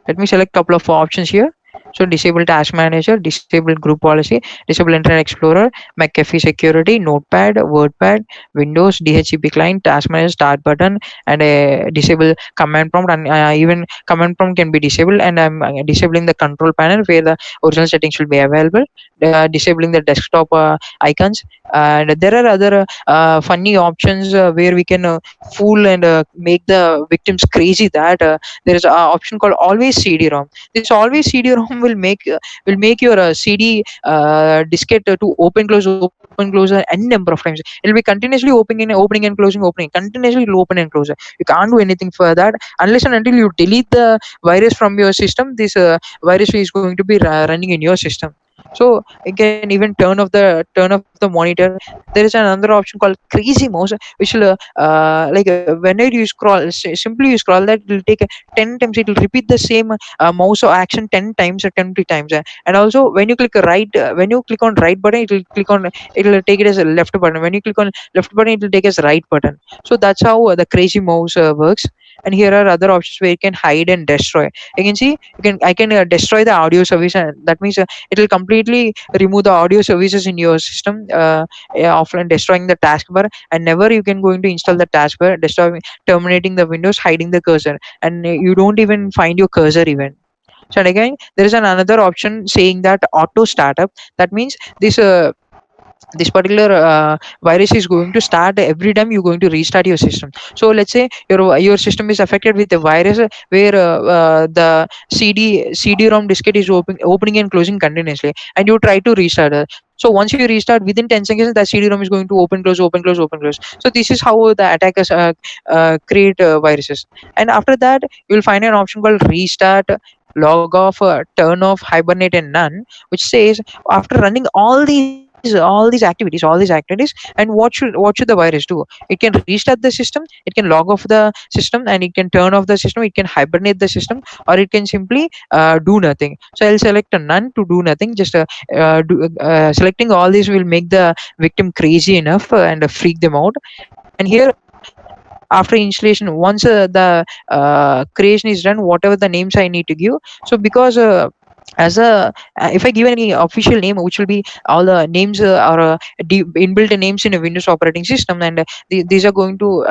Let me select couple of options here. So disable task manager, disable group policy, disable internet explorer, McAfee security, notepad, wordpad, windows, DHCP client, task manager, start button, and disable command prompt. And even command prompt can be disabled, and I'm disabling the control panel where the original settings will be available, disabling the desktop icons. And there are other funny options where we can fool and make the victims crazy, that there is an option called always CD-ROM. This always CD-ROM will make your CD diskette to open close n number of times. It will be continuously opening and closing, continuously it will open and close. You can't do anything for that unless and until you delete the virus from your system. This virus is going to be running in your system. So you can even turn off the monitor. There is another option called crazy mouse, which will whenever you scroll, simply you scroll, that will take 10 times. It will repeat the same mouse or action 10 times or 20 times. And also when you click when you click on right button, it will take it as a left button. When you click on left button, it will take as right button. So that's how the crazy mouse works. And here are other options where you can hide and destroy. You can see, I can destroy the audio service, and that means it will completely remove the audio services in your system, offline, destroying the taskbar, and never you can going to install the taskbar, destroy, terminating the windows, hiding the cursor, and you don't even find your cursor even. So and again, there is another option saying that auto startup. That means this particular virus is going to start every time you're going to restart your system. So let's say your system is affected with a virus where the CD-ROM diskette is opening and closing continuously, and you try to restart. So once you restart, within 10 seconds, that CD-ROM is going to open, close, open, close, open, close. So this is how the attackers create viruses. And after that, you'll find an option called restart, log off, turn off, hibernate, and none, which says after running all these activities, and what should the virus do? It can restart the system, it can log off the system, and it can turn off the system, it can hibernate the system, or it can simply do nothing. So I'll select a none to do nothing. Just selecting all these will make the victim crazy enough and freak them out. And here, after installation, once the creation is done, whatever the names I need to give. So because as a if I give any official name, which will be all the names or inbuilt names in a Windows operating system, and these are going to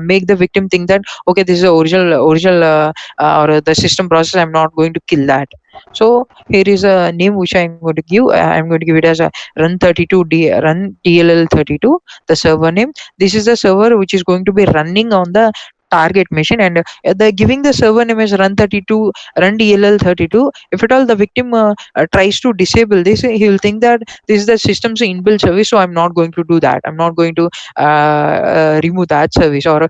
make the victim think that okay, this is the original or the system process, I'm not going to kill that. So here is a name which I'm going to give. I'm going to give it as a run DLL32, the server name. This is the server which is going to be running on the target machine, and the giving the server name as run DLL32. If at all the victim tries to disable this, he will think that this is the system's inbuilt service, so I'm not going to do that. I'm not going to remove that service or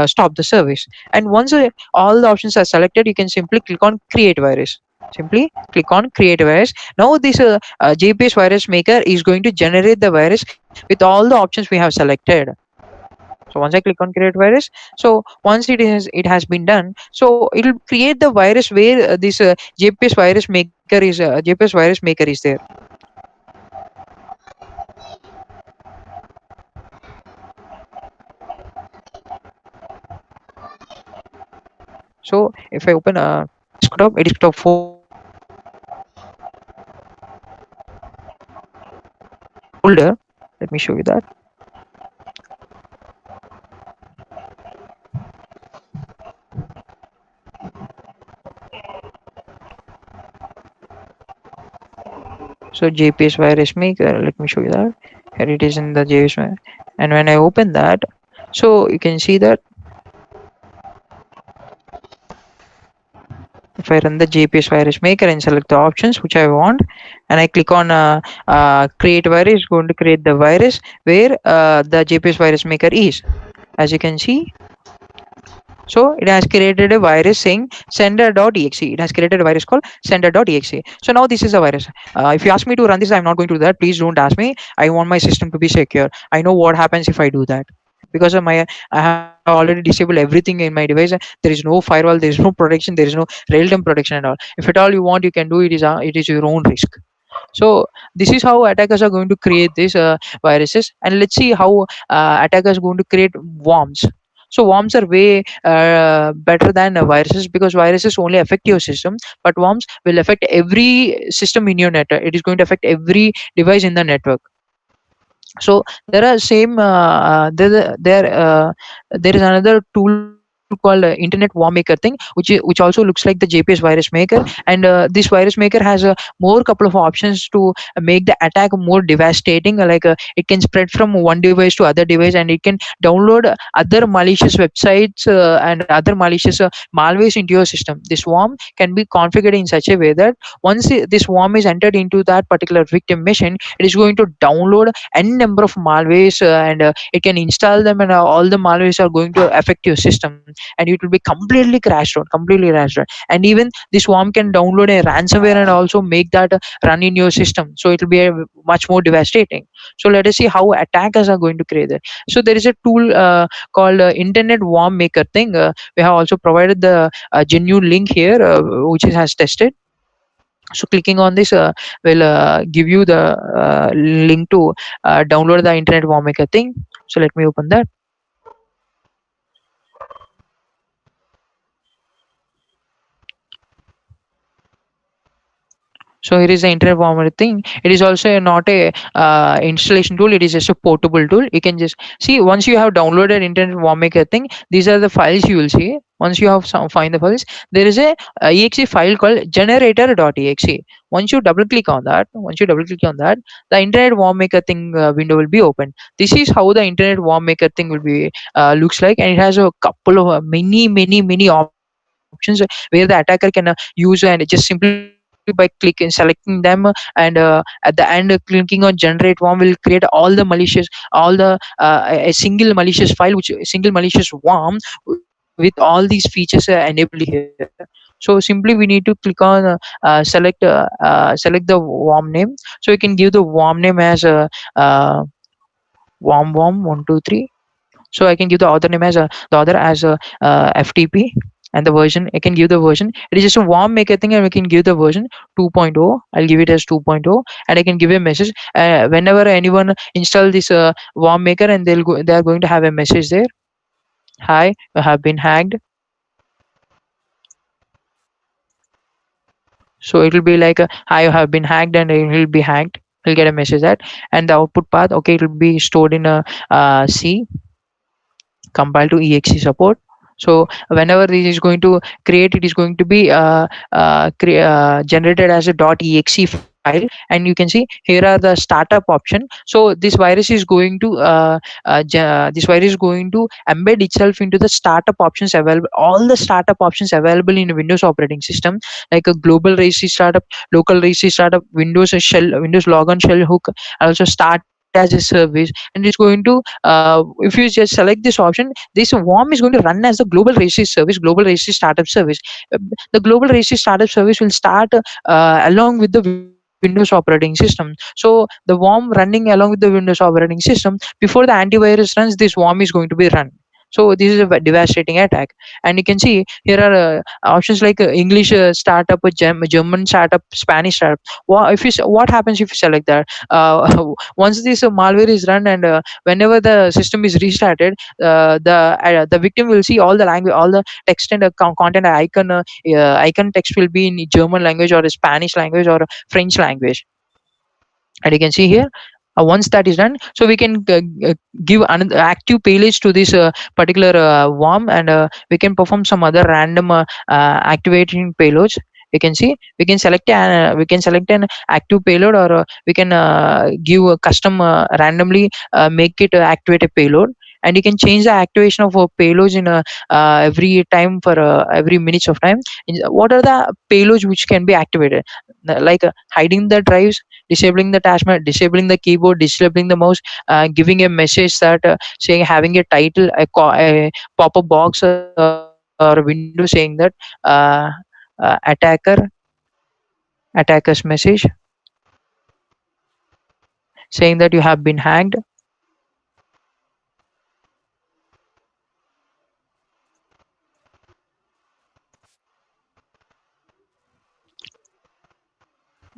stop the service. And once all the options are selected, you can simply click on create virus. Simply click on create virus. Now this JPS virus maker is going to generate the virus with all the options we have selected. So once I click on create virus, so once it has been done, so it will create the virus where this JPS virus maker is there. So if I open a desktop, it is desktop 4. folder. Let me show you that. So JPS virus maker, let me show you that. Here it is in the JPS, and when I open that, so you can see that if I run the JPS virus maker and select the options which I want, and I click on create virus, it's going to create the virus where the JPS virus maker is. As you can see, so it has created a virus saying sender.exe. It has created a virus called sender.exe. So now this is a virus. If you ask me to run this, I'm not going to do that. Please don't ask me. I want my system to be secure. I know what happens if I do that. Because of my, I have already disabled everything in my device. There is no firewall. There is no protection. There is no real-time protection and all. If at all you want, you can do it. It is your own risk. So this is how attackers are going to create these viruses, and let's see how attackers going to create worms. So worms are way better than viruses, because viruses only affect your system, but worms will affect every system in your network. It is going to affect every device in the network. So there are same there is another tool called internet worm maker thing, which also looks like the JPS virus maker, and this virus maker has a more couple of options to make the attack more devastating. Like it can spread from one device to other device, and it can download other malicious websites and other malicious malwares into your system. This worm can be configured in such a way that once this worm is entered into that particular victim machine, it is going to download n number of malwares, and it can install them, and all the malwares are going to affect your system, and it will be completely crashed out. And even this worm can download a ransomware and also make that run in your system, so it will be much more devastating. So let us see how attackers are going to create it. So there is a tool called internet worm maker thing. We have also provided the genuine link here, which has tested. So clicking on this will give you the link to download the internet warm maker thing. So let me open that. So here is the internet warmer thing. It is also not a installation tool. It is just a portable tool. You can just see once you have downloaded internet warm maker thing. These are the files you will see. Once you have find the files, there is a exe file called generator.exe. Once you double click on that, the internet warm maker thing window will be open. This is how the internet warm maker thing will be looks like, and it has a couple of many options where the attacker can use, and just simply by clicking selecting them, and at the end clicking on generate worm will create all the malicious, all the a single malicious file, which single malicious worm with all these features enabled here. So simply we need to click on select the worm name. So you can give the worm name as uh, worm123. So I can give the author name as the author as FTP, and the version I can give the version. It is just a warm maker thing, and we can give the version 2.0. I'll give it as 2.0, and I can give a message whenever anyone install this warm maker, and they are going to have a message there. Hi, you have been hacked. So it will be like hi, you have been hacked, and it will be hacked. You'll get a message that, and the output path, okay, it will be stored in a C, compiled to exe support. So whenever this is going to create, it is going to be generated as a .exe file, and you can see here are the startup option. So this virus is going to embed itself into the startup options available, all the startup options available in Windows operating system, like a global registry startup, local registry startup, Windows logon shell hook, also start as a service. And it's going to if you just select this option, this worm is going to run as the global registry service, global registry startup service. Uh, the global registry startup service will start along with the Windows operating system. So the worm running along with the Windows operating system, before the antivirus runs, this worm is going to be run. So this is a devastating attack. And you can see here are options like English startup, German startup, Spanish startup. What happens if you select that? Once this malware is run, and whenever the system is restarted, the victim will see all the language, all the text and content icon text will be in German language, or a Spanish language, or a French language. And you can see here Once that is done, so we can give another active payloads to this particular worm, and we can perform some other random activating payloads. You can see we can select an active payload, or we can give a custom randomly make it activate a payload. And you can change the activation of payloads in every time for every minutes of time. What are the payloads which can be activated? Like hiding the drives, disabling the attachment, disabling the keyboard, disabling the mouse, giving a message that saying, having a title, a pop-up box or a window saying that uh, attacker's message saying that you have been hacked.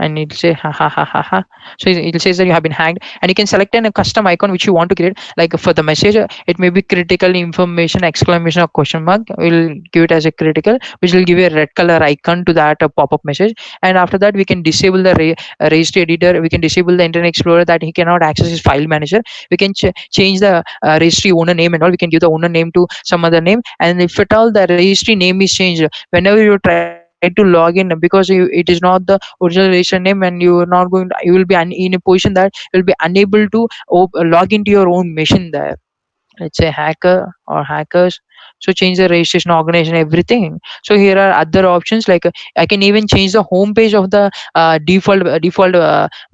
And it'll say ha ha ha ha ha. So it says that you have been hacked, and you can select a custom icon which you want to create. Like for the message, it may be critical information exclamation or question mark. We'll give it as a critical, which will give you a red color icon to that pop-up message. And after that, we can disable the raised editor. We can disable the Internet Explorer, that he cannot access his file manager. We can change the registry owner name and all. We can give the owner name to some other name, and if at all the registry name is changed, whenever you try to log in, because it is not the original registration name, and you are not going to, you will be in a position that you will be unable to log into your own machine there. Let's say hacker or hackers. So change the registration organization, everything. So here are other options, like I can even change the home page of the default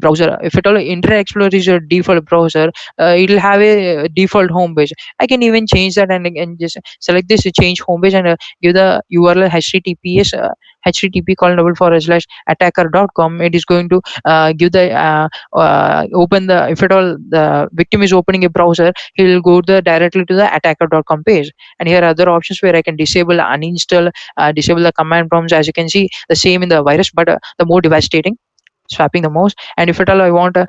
browser. If at all Internet Explorer is your default browser, it'll have a default home page. I can even change that, and just select this change home page, and give the URL https http :/attacker.com. It is going to give the open the, if at all the victim is opening a browser, he will go directly to the attacker.com page. And here are other options where I can disable, uninstall, disable the command prompts. As you can see, the same in the virus, but the more devastating, swapping the mouse. And if at all I want to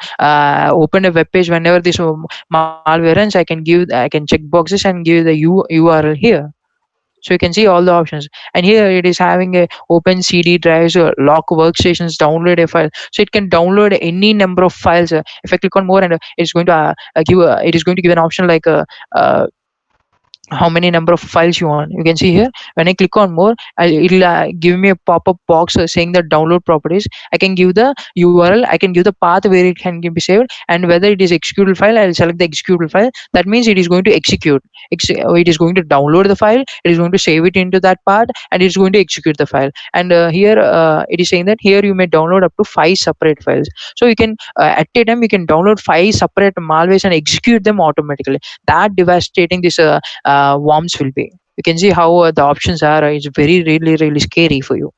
open a web page whenever this malware runs, I can check boxes and give the URL here. So you can see all the options. And here it is having a open cd drives, lock workstations, download a file. So it can download any number of files. If I click on more, and it's going to it is going to give an option like uh, how many number of files you want. You can see here, when I click on more, it'll give me a pop-up box saying the download properties. I can give the URL, I can give the path where it can be saved, and whether it is executable file, I'll select the executable file. That means it is going to execute. It is going to download the file, it is going to save it into that part, and it's going to execute the file. And here it is saying that here you may download up to 5 separate files. So you can at a time you can download 5 separate malwares and execute them automatically. That devastating this worms will be. You can see how the options are. It's very really scary for you.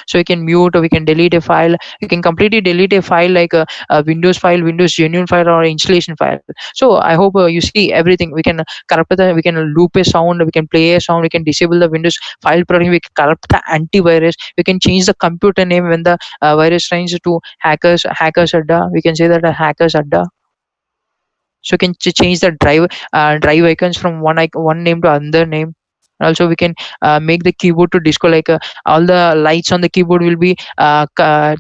So you can mute, or we can delete a file. You can completely delete a file, like a Windows file, Windows genuine file, or installation file. So I hope you see everything. We can corrupt the, we can loop a sound, we can play a sound, we can disable the Windows file protection, we can corrupt the antivirus, we can change the computer name when the virus tries to hackers adda. We can say that a hackers adda. So you can change the drive icons from one name to another name. Also we can make the keyboard to disco, like all the lights on the keyboard will be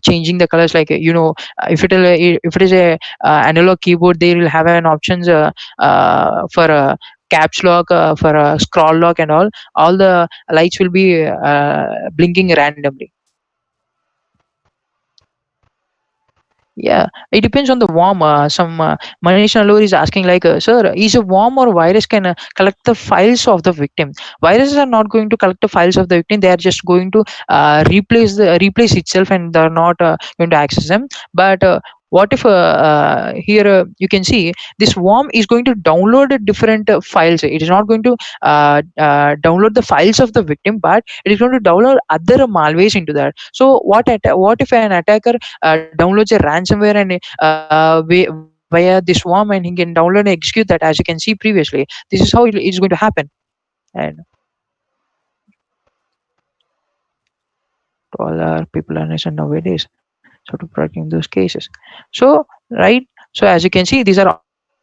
changing the colors, like if it is a analog keyboard, they will have an options for caps lock, for scroll lock, and all the lights will be blinking randomly. Yeah, it depends on the worm. Some Manish Nallur is asking like, sir, is a worm or virus can collect the files of the victim? Viruses are not going to collect the files of the victim. They are just going to replace itself, and they are not going to access them. But what if here you can see this worm is going to download different files. It is not going to download the files of the victim, but it is going to download other malwares into that. So what if an attacker downloads a ransomware, and via this worm, and he can download and execute that, as you can see previously. This is how it's going to happen. And all our people understand nowadays, so to protect those cases. So right, so as you can see, these are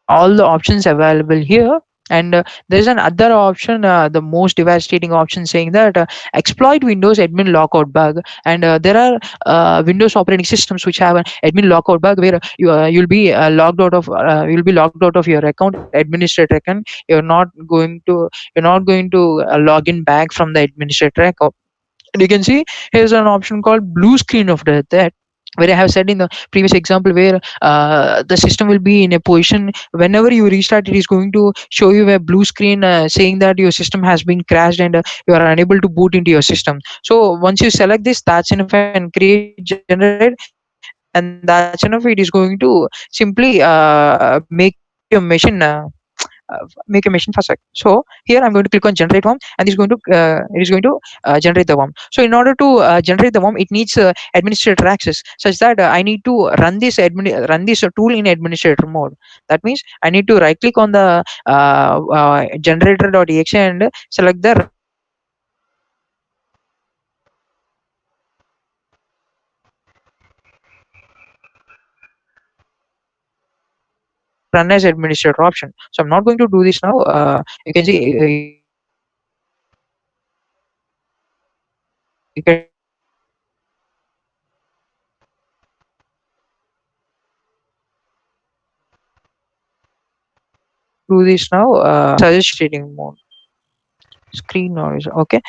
all the options available here. And there is an other option, the most devastating option, saying that exploit Windows admin lockout bug. And there are Windows operating systems which have an admin lockout bug where you'll be logged out of your account, administrator account. You're not going to log in back from the administrator account. And you can see here's an option called blue screen of death, that where I have said in the previous example, where the system will be in a position whenever you restart, it is going to show you a blue screen saying that your system has been crashed and you are unable to boot into your system. So once you select this, that's enough and create generate, and that's enough. It is going to simply make your machine. Make a machine fast. So here I'm going to click on generate worm, and it is going to generate the worm. So in order to generate the worm, it needs administrator access, such that I need to run this tool in administrator mode. That means I need to right click on the generator.exe and select the run as administrator option. So here I'm going to click on run as administrator, and this is going to run as administrator option. So I'm not going to do this now. You can see you can do this now. Suggesting mode. Screen noise, okay.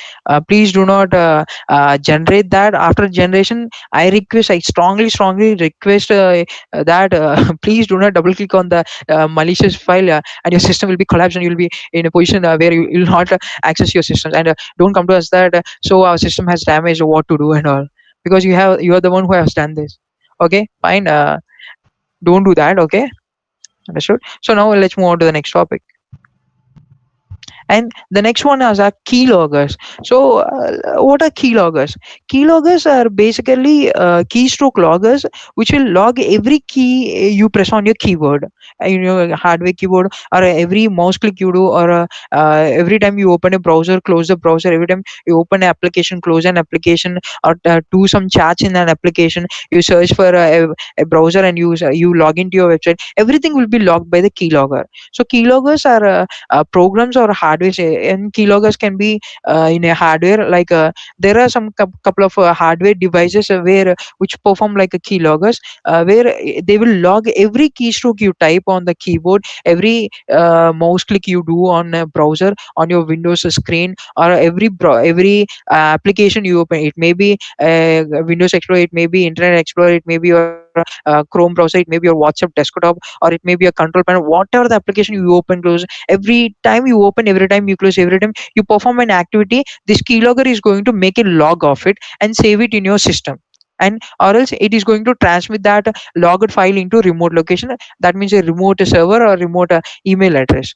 Please do not generate that. After generation, I strongly request that please do not double click on the malicious file, and your system will be collapsed, and you'll be in a position where you will not access your systems. And don't come to us that so our system has damaged, what to do and all, because you are the one who has done this. Okay, fine. Don't do that. Okay, understood. So now let's move on to the next topic. And the next one is our keyloggers. So what are keyloggers? Keyloggers are basically keystroke loggers, which will log every key you press on your keyboard, hardware keyboard, or every mouse click you do, or every time you open a browser, close the browser, every time you open an application, close an application, or do some chats in an application, you search for a browser and you log into your website, everything will be logged by the keylogger. So keyloggers are programs or hardware, and keyloggers can be in a hardware, like there are some couple of hardware devices where which perform like a keyloggers, where they will log every keystroke you type on the keyboard, every mouse click you do on a browser, on your Windows screen, or every application you open. It may be Windows Explorer, it may be Internet Explorer, it may be your Chrome browser, it may be your WhatsApp desktop, or it may be a control panel, whatever the application you open close, every time you open, every time you close, every time you perform an activity, this keylogger is going to make a log of it and save it in your system. And or else it is going to transmit that logged file into remote location. That means a remote server or remote email address.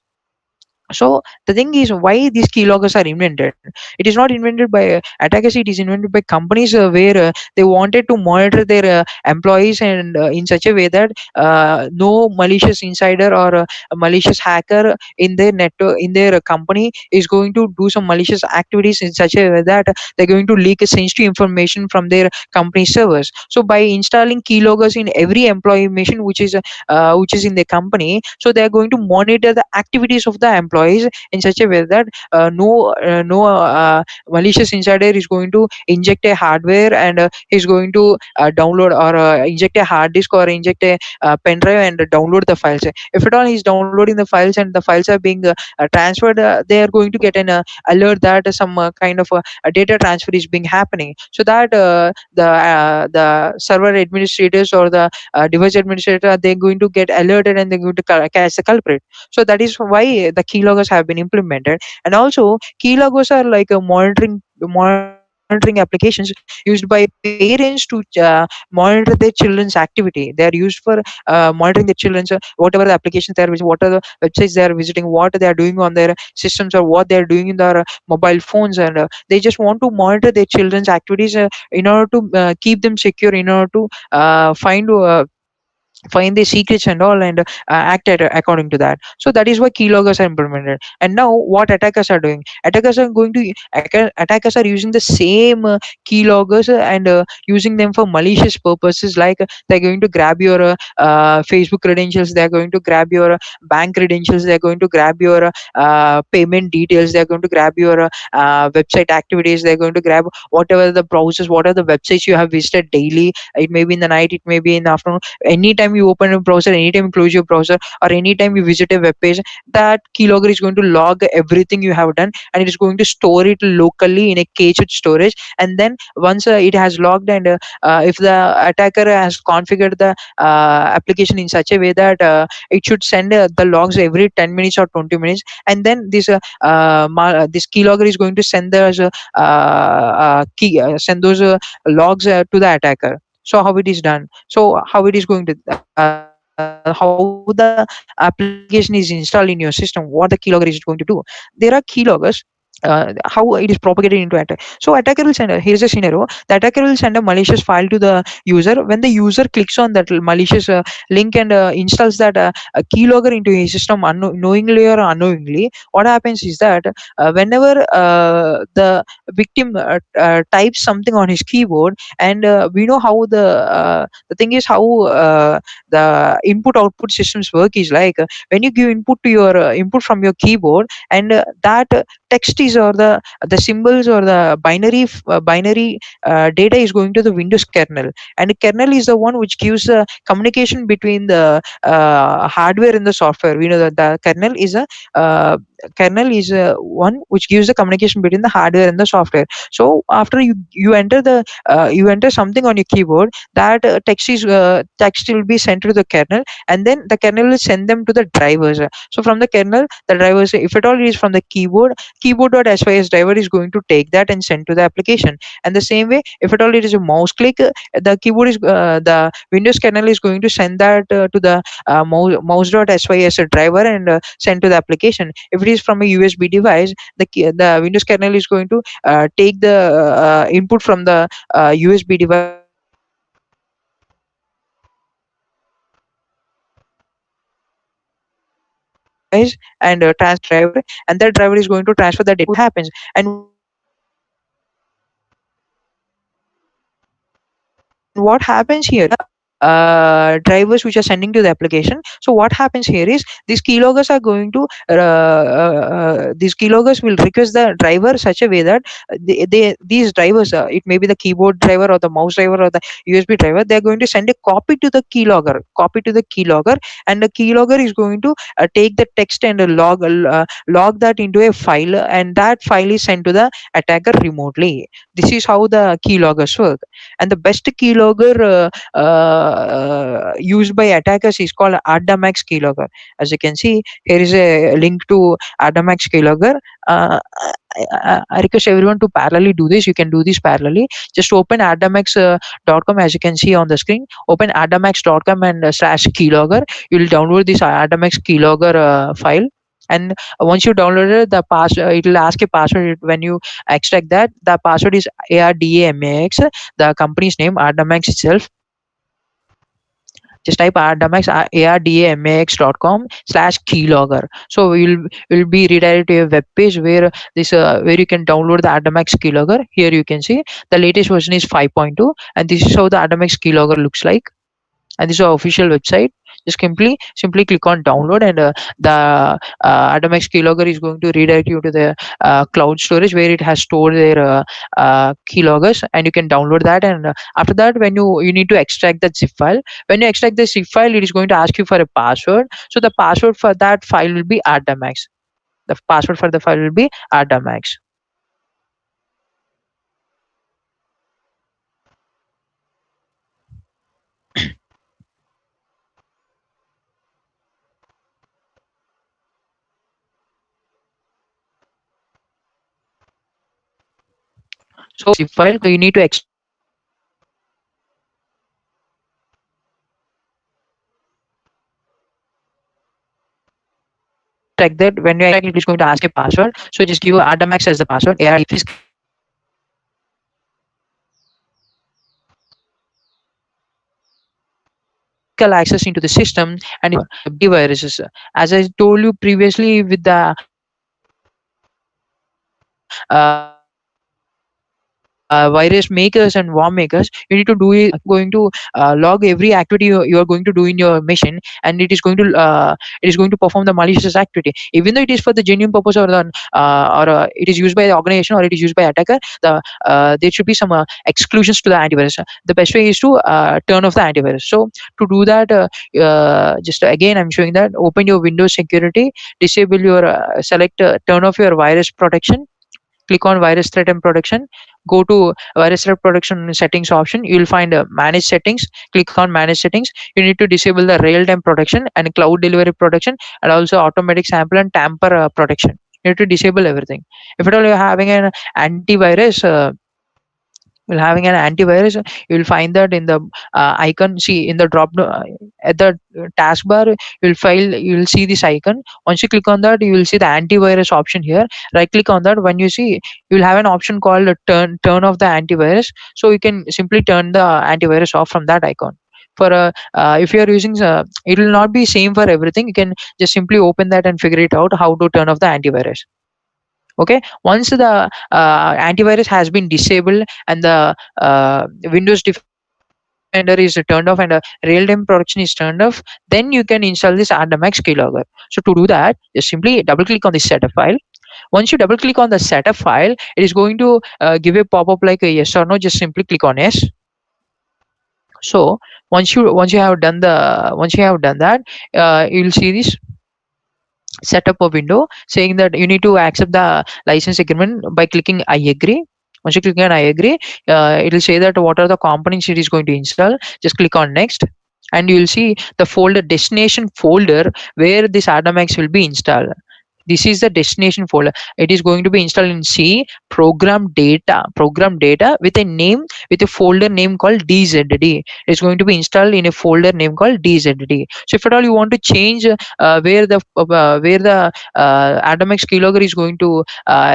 So the thing is, why these keyloggers are invented? It is not invented by attackers, it is invented by companies where they wanted to monitor their employees, and in such a way that no malicious insider or a malicious hacker in their network, in their company, is going to do some malicious activities in such a way that they're going to leak sensitive information from their company servers. So by installing keyloggers in every employee machine which is in the company, so they are going to monitor the activities of the employees in such a way that no malicious insider is going to inject a hardware, and is going to download or inject a hard disk or inject a pen drive and download the files. If at all he's downloading the files and the files are being transferred, they are going to get an alert that some kind of a data transfer is being happening, so that the server administrators or the device administrator, they're going to get alerted and they're going to catch the culprit. So that is why the keyloggers have been implemented. And also keyloggers are like a monitoring applications used by parents to monitor their children's activity. They are used for monitoring their children's whatever the applications they are visiting, what are the websites they are visiting, what they are doing on their systems, or what they are doing in their mobile phones, and they just want to monitor their children's activities in order to keep them secure, in order to find find the secrets and all, and act according to that. So that is why keyloggers are implemented. And now what attackers are doing, attackers are going to attackers are using the same keyloggers, and using them for malicious purposes, like they're going to grab your Facebook credentials, they're going to grab your bank credentials, they're going to grab your payment details, they're going to grab your website activities, they're going to grab whatever the browsers, what are the websites you have visited daily. It may be in the night, it may be in the afternoon. Anytime you open a browser, anytime you close your browser, or anytime you visit a web page, that keylogger is going to log everything you have done, and it is going to store it locally in a cached storage. And then once it has logged, and if the attacker has configured the application in such a way that it should send the logs every 10 minutes or 20 minutes, and then this keylogger is going to send those send those logs to the attacker. So how it is done, so how it is going to how the application is installed in your system, what the keylogger is going to do. There are keyloggers, how it is propagated into attack. So attacker will send here's a scenario, the attacker will send a malicious file to the user. When the user clicks on that malicious link, and installs that keylogger into his system knowingly or unknowingly, what happens is that whenever the victim types something on his keyboard, and we know how the thing is how the input output systems work is like, when you give input to your input from your keyboard, and that text is, or the symbols, or the binary data is going to the Windows kernel, and the kernel is the one which gives communication between the hardware and the software. We know that the uh, kernel is one which gives the communication between the hardware and the software. So after you enter you enter something on your keyboard, that text will be sent to the kernel, and then the kernel will send them to the drivers. So from the kernel, the drivers, if at all it is from the keyboard.sys driver is going to take that and send to the application. And the same way, if at all it is a mouse click, the Windows kernel is going to send that to the mouse.sys driver, and send to the application. If it is from a USB device, the Windows kernel is going to take the input from the USB device, and transfer that data to the device, and transfer driver, and that driver is going to transfer the data happens. And what happens here is, drivers which are sending to the application. So what happens here is, these keyloggers will request the driver such a way that these drivers, it may be the keyboard driver or the mouse driver or the USB driver, they are going to send a copy to the keylogger, and the keylogger is going to take the text and log that into a file, and that file is sent to the attacker remotely. This is how the keyloggers work. And the best keylogger used by attackers is called Adamax keylogger. As you can see, here is a link to Adamax keylogger. I request everyone to parallelly do this. You can do this parallelly. Just open adamax.com, as you can see on the screen. Open adamax.com and slash keylogger. You will download this Adamax keylogger file. And once you download it, it will ask a password. When you extract that, the password is ARDAMAX, the company's name, Ardamax itself. Just type ardamax.com/keylogger. So you'll be redirected to a web page where you can download the Ardamax keylogger. Here you can see the latest version is 5.2, and this is how the Ardamax keylogger looks like. And this is our official website. Just simply click on download, and the Atomex keylogger is going to redirect you to the cloud storage where it has stored their keyloggers, and you can download that. And after that, when you need to extract that zip file. When you extract the zip file, it is going to ask you for a password. So the password for that file will be Ardamax. The password for the file will be Ardamax. So zip file, so you need to extract that. When you extract that, it is going to ask a password. So just give Ardamax as the password. Please click on download. access into the system, and viruses. As I told you previously, with the virus makers and worm makers, you need to do it going to log every activity you are going to do in your machine, and it is going to perform the malicious activity, even though it is for the genuine purpose, or it is used by the organization, or it is used by attacker. There should be some exclusions to the antivirus. The best way is to turn off the antivirus. So to do that, just again I'm showing that, open your Windows security, disable your select turn off your virus protection, click on virus threat and protection, go to virus threat protection settings option, you will find manage settings, click on manage settings. You need to disable the real time protection and cloud delivery protection, and also automatic sample and tamper protection. You need to disable everything. If at all you're having an antivirus, while having an antivirus, you will find that in the icon, see in the at the taskbar, you will see this icon. Once you click on that, you will see the antivirus option here. Right click on that. When you see, you will have an option called turn off the antivirus. So you can simply turn the antivirus off from that icon. For if you are using, it will not be same for everything. You can just simply open that and figure it out how to turn off the antivirus. Okay, once the antivirus has been disabled and the Windows Defender is turned off and real time production is turned off, then you can install this RDMAX keylogger. So to do that, just simply double click on the setup file. Once you double click on the setup file, it is going to give a pop-up like a yes or no. Just simply click on yes. So once you have done that, you will see this set up a window saying that you need to accept the license agreement by clicking I agree. Once you click on I agree, it will say that what are the components it is going to install. Just click on next, and you will see the folder, destination folder, where this RDMAX will be installed. This is the destination folder. It is going to be installed in C, program data with a name, with a folder name called DZD. It's going to be installed in a folder name called DZD. So if at all you want to change where the RDMAX keylogger is going to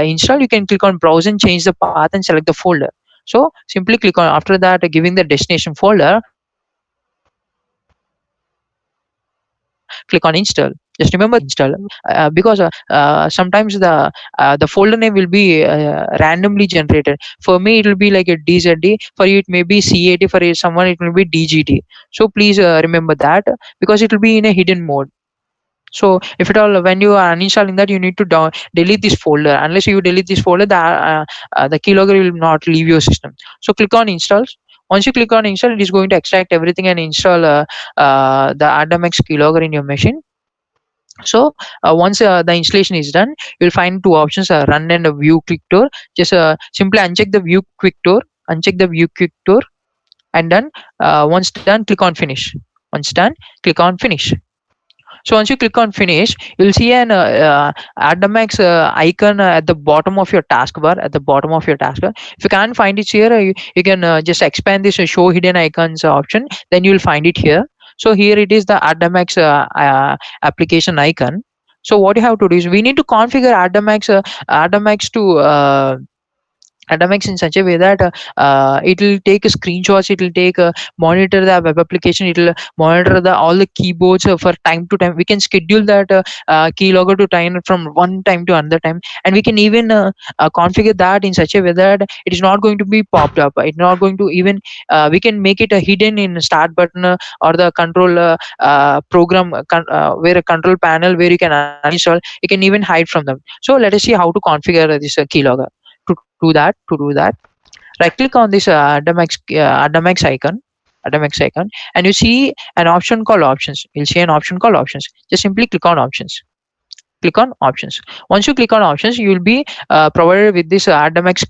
install, you can click on browse and change the path and select the folder. So simply click on, after that, giving the destination folder, click on install. Just remember that because sometimes the folder name will be randomly generated. For me it will be like a DZD, for you it may be CAT, for someone it will be DGT. So please remember that, because it will be in a hidden mode. So if at all when you are uninstalling that, you need to delete this folder. Unless you delete this folder, the keylogger will not leave your system. So click on installs. Once you click on install, it is going to extract everything and install the RDMAX keylogger in your machine. So once the installation is done, you'll find two options, run and view quick tour. Just simply uncheck the view quick tour, and then once done, click on finish. Once done, click on finish. So once you click on finish, you'll see an RDMAX icon at the bottom of your taskbar. At the bottom of your taskbar, if you can't find it here, you can just expand this show hidden icons option. Then you'll find it here. So here it is, the RDMAX application icon. So what you have to do is, we need to configure RDMAX to atomics in such a way that it will take screenshots, it will take monitor the web application, it will monitor the all the keyboards for time to time. We can schedule that keylogger to time from one time to another time, and we can even configure that in such a way that it is not going to be popped up. It's not going to even we can make it a hidden in start button, or the control where a control panel where you can uninstall, you can even hide from them. So let us see how to configure this keylogger. To do that, right click on this RDMAX icon, and you see an option called options. You'll see an option called options. Just simply click on options. Click on options. Once you click on options, you will be provided with this RDMAX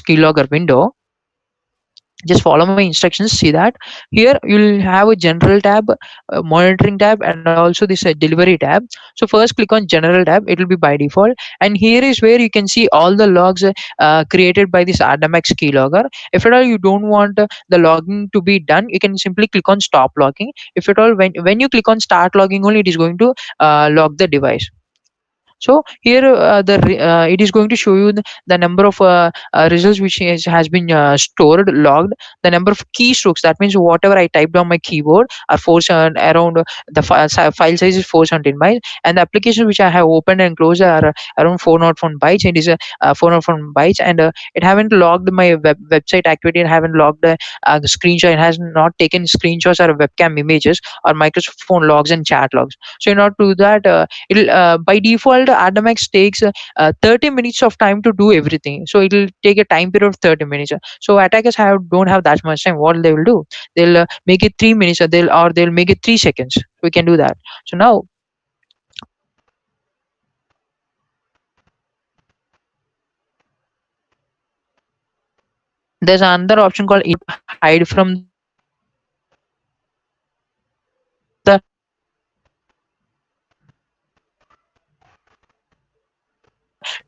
keylogger window. Just follow my instructions. See that here you'll have a general tab, monitoring tab, and also this delivery tab. So first click on general tab, it will be by default, and here is where you can see all the logs created by this RDMAX keylogger. If at all you don't want the logging to be done, you can simply click on stop logging. If at all when you click on start logging only, it is going to log the device. So here it is going to show you the number of results which has been stored, logged, the number of keystrokes. That means whatever I typed on my keyboard are around the file size is 417 bytes, and the application which I have opened and closed are around 401 bytes. It is 401 bytes, and it haven't logged my website activity, and haven't logged the screenshot. It has not taken screenshots or webcam images or microphone logs and chat logs. So in order to do that, it'll by default Atomex takes 30 minutes of time to do everything. So it'll take a time period of 30 minutes. So attackers don't have that much time. What they will do, they'll make it 3 minutes, or they'll make it 3 seconds. We can do that. So now there's another option called hide from the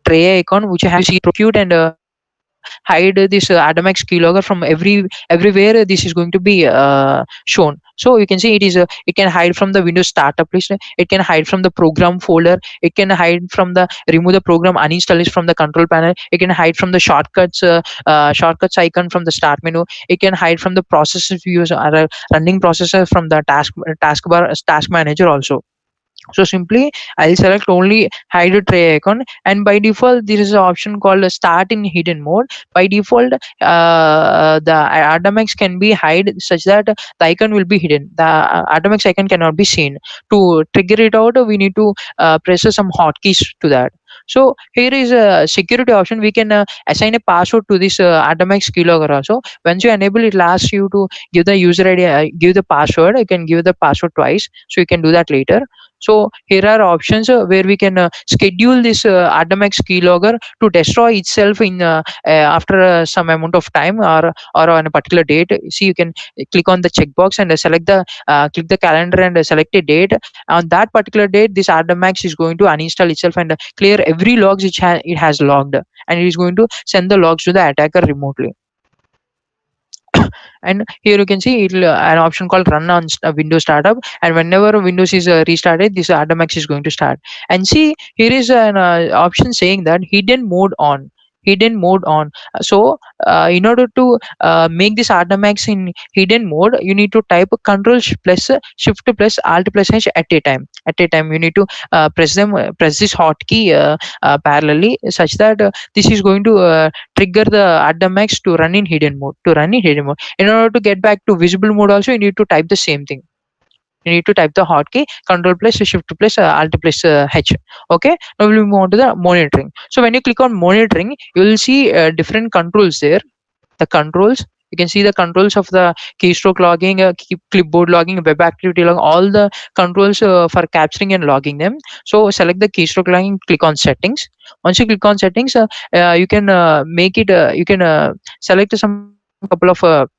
tray icon, which has cute, and hide this Atomex keylogger from everywhere this is going to be shown. So you can see it can hide from the Windows startup list, it can hide from the program folder, it can hide from the remove the program uninstall list from the control panel, it can hide from the shortcuts icon from the start menu, it can hide from the processes views or running processes from the task manager also. So simply I'll select only hide tray icon, and by default this is an option called start in hidden mode. By default the Atomex can be hide such that the icon will be hidden, the Atomex icon cannot be seen. To trigger it out, we need to press some hotkeys to that. So here is a security option. We can assign a password to this Atomex keylogger also. Once you enable it, asks you to give the user ID, give the password. You can give the password twice, so you can do that later. So here are options where we can schedule this Atomex keylogger to destroy itself in after some amount of time, or on a particular date. See, you can click on the checkbox and select the click the calendar and select a date. On that particular date, this Atomex is going to uninstall itself and clear every logs it has logged, and it is going to send the logs to the attacker remotely. And here you can see it an option called run on Windows startup, and whenever Windows is restarted, this Atomex is going to start. And see, here is an option saying that hidden mode on. So in order to make this Atomex in hidden mode, you need to type control plus shift plus alt plus h at a time. At a time you need to press this hotkey parallelly, such that this is going to trigger the Atomex to run in hidden mode. In order to get back to visible mode also, you need to type the same thing. You need to type the hotkey control plus shift plus alt plus h. Okay, now we'll move on to the monitoring. So when you click on monitoring, you will see different controls there. The controls, you can see the controls of the keystroke logging, clipboard logging, web activity logging, all the controls for capturing and logging them. So select the keystroke logging, click on settings. Once you click on settings, you can make it you can select some couple of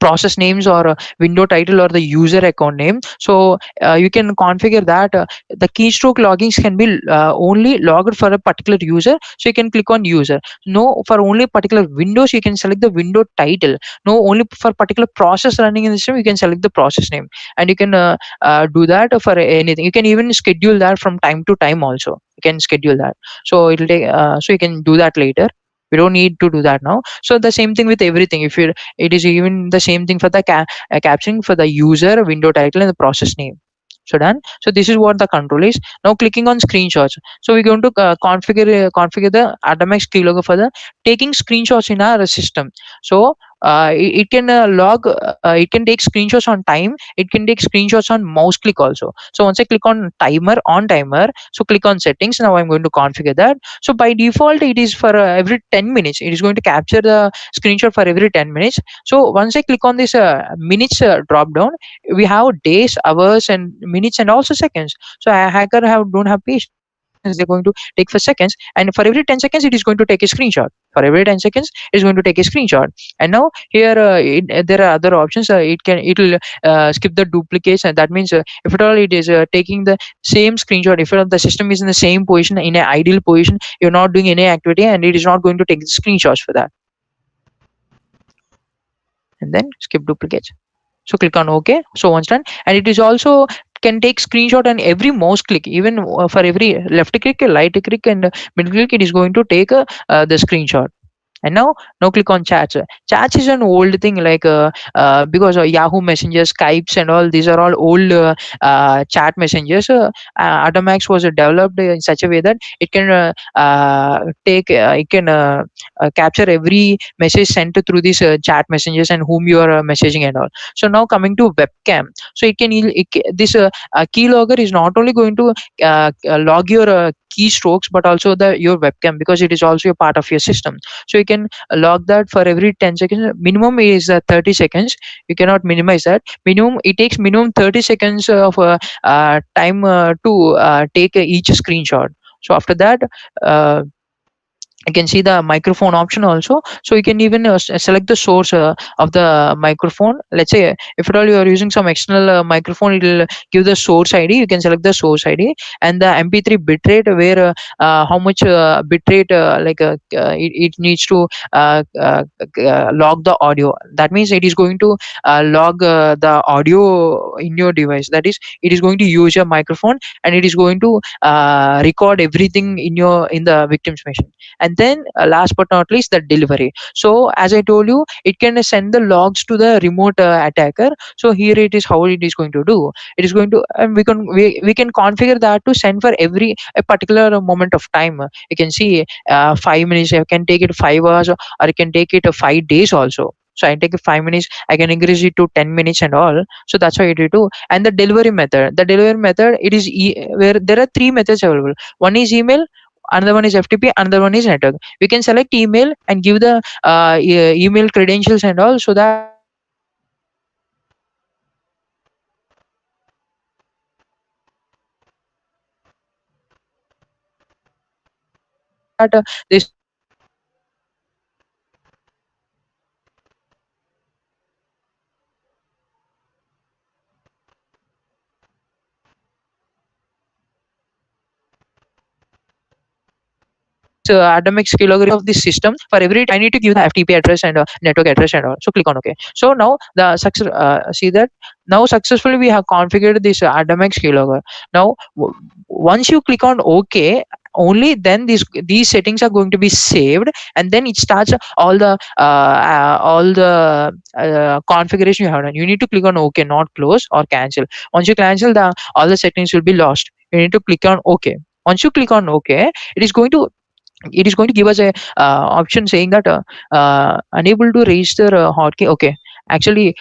process names, or a window title, or the user account name. So you can configure that the keystroke loggings can be only logged for a particular user. So you can click on user. No, for only particular windows you can select the window title. No, only for particular process running in the system you can select the process name. And you can do that for anything. You can even schedule that from time to time also. You can schedule that. So it'll take so you can do that later. We don't need to do that now. So the same thing with everything. If you It is even the same thing for the captioning for the user, window title, and the process name. So done. So this is what the control is. Now clicking on screenshots. So we're going to configure the Atomex keylogger for the taking screenshots in our system. So it can it can take screenshots on time, it can take screenshots on mouse click also. So once I click on timer, so click on settings. Now I'm going to configure that. So by default it is for every 10 minutes it is going to capture the screenshot for every 10 minutes. So once I click on this minutes drop down, we have days, hours, and minutes, and also seconds. So a hacker don't have patience. They're going to take for seconds, and for every 10 seconds it is going to take a screenshot. For every 10 seconds it is going to take a screenshot. And now here there are other options. It'll skip the duplicates, and that means if at all it is taking the same screenshot, if the system is in the same position, in an ideal position, you're not doing any activity, and it is not going to take the screenshots for that. And then skip duplicates. So click on OK. So once done, and it is also can take screenshot on every mouse click, even for every left click, right click, and middle click. It is going to take the screenshot. And now click on chats. Chats is an old thing, like because Yahoo Messenger, Skypes, and all these are all old chat messengers. Atomax was developed in such a way that it can take it can capture every message sent through these chat messengers and whom you are messaging and all. So now coming to webcam, so this keylogger is not only going to log your keystrokes, but also the your webcam, because it is also a part of your system. So you can log that for every 10 seconds. Minimum is 30 seconds. You cannot minimize that. Minimum, it takes minimum 30 seconds of time to take each screenshot. So after that, uh, you can see the microphone option also. So you can even select the source of the microphone. Let's say if at all you are using some external microphone, it will give the source id. You can select the source id and the mp3 bitrate, where how much bitrate it needs to log the audio. That means it is going to log the audio in your device. That is, it is going to use your microphone, and it is going to record everything in the victim's machine. And then last but not least, the delivery. So as I told you, it can send the logs to the remote attacker. So here it is how it is going to do. It is going to, and we can configure that to send for every a particular moment of time. You can see 5 minutes, I can take it 5 hours, or I can take it 5 days also. So I take it 5 minutes, I can increase it to 10 minutes and all. So that's why it will do. And the delivery method, it is where there are three methods available. One is email, another one is ftp, another one is network. We can select email and give the email credentials and all, so that this atomic scalability of this system. For every I need to give the ftp address and network address and all. So click on ok. So now the success, see that now successfully we have configured this atomic keylogger. Now once you click on ok, only then these settings are going to be saved, and then it starts all the configuration you have done. You need to click on ok, not close or cancel. Once you cancel, the all the settings will be lost. You need to click on ok. Once you click on ok, it is going to give us a option saying that unable to register hotkey. Okay, actually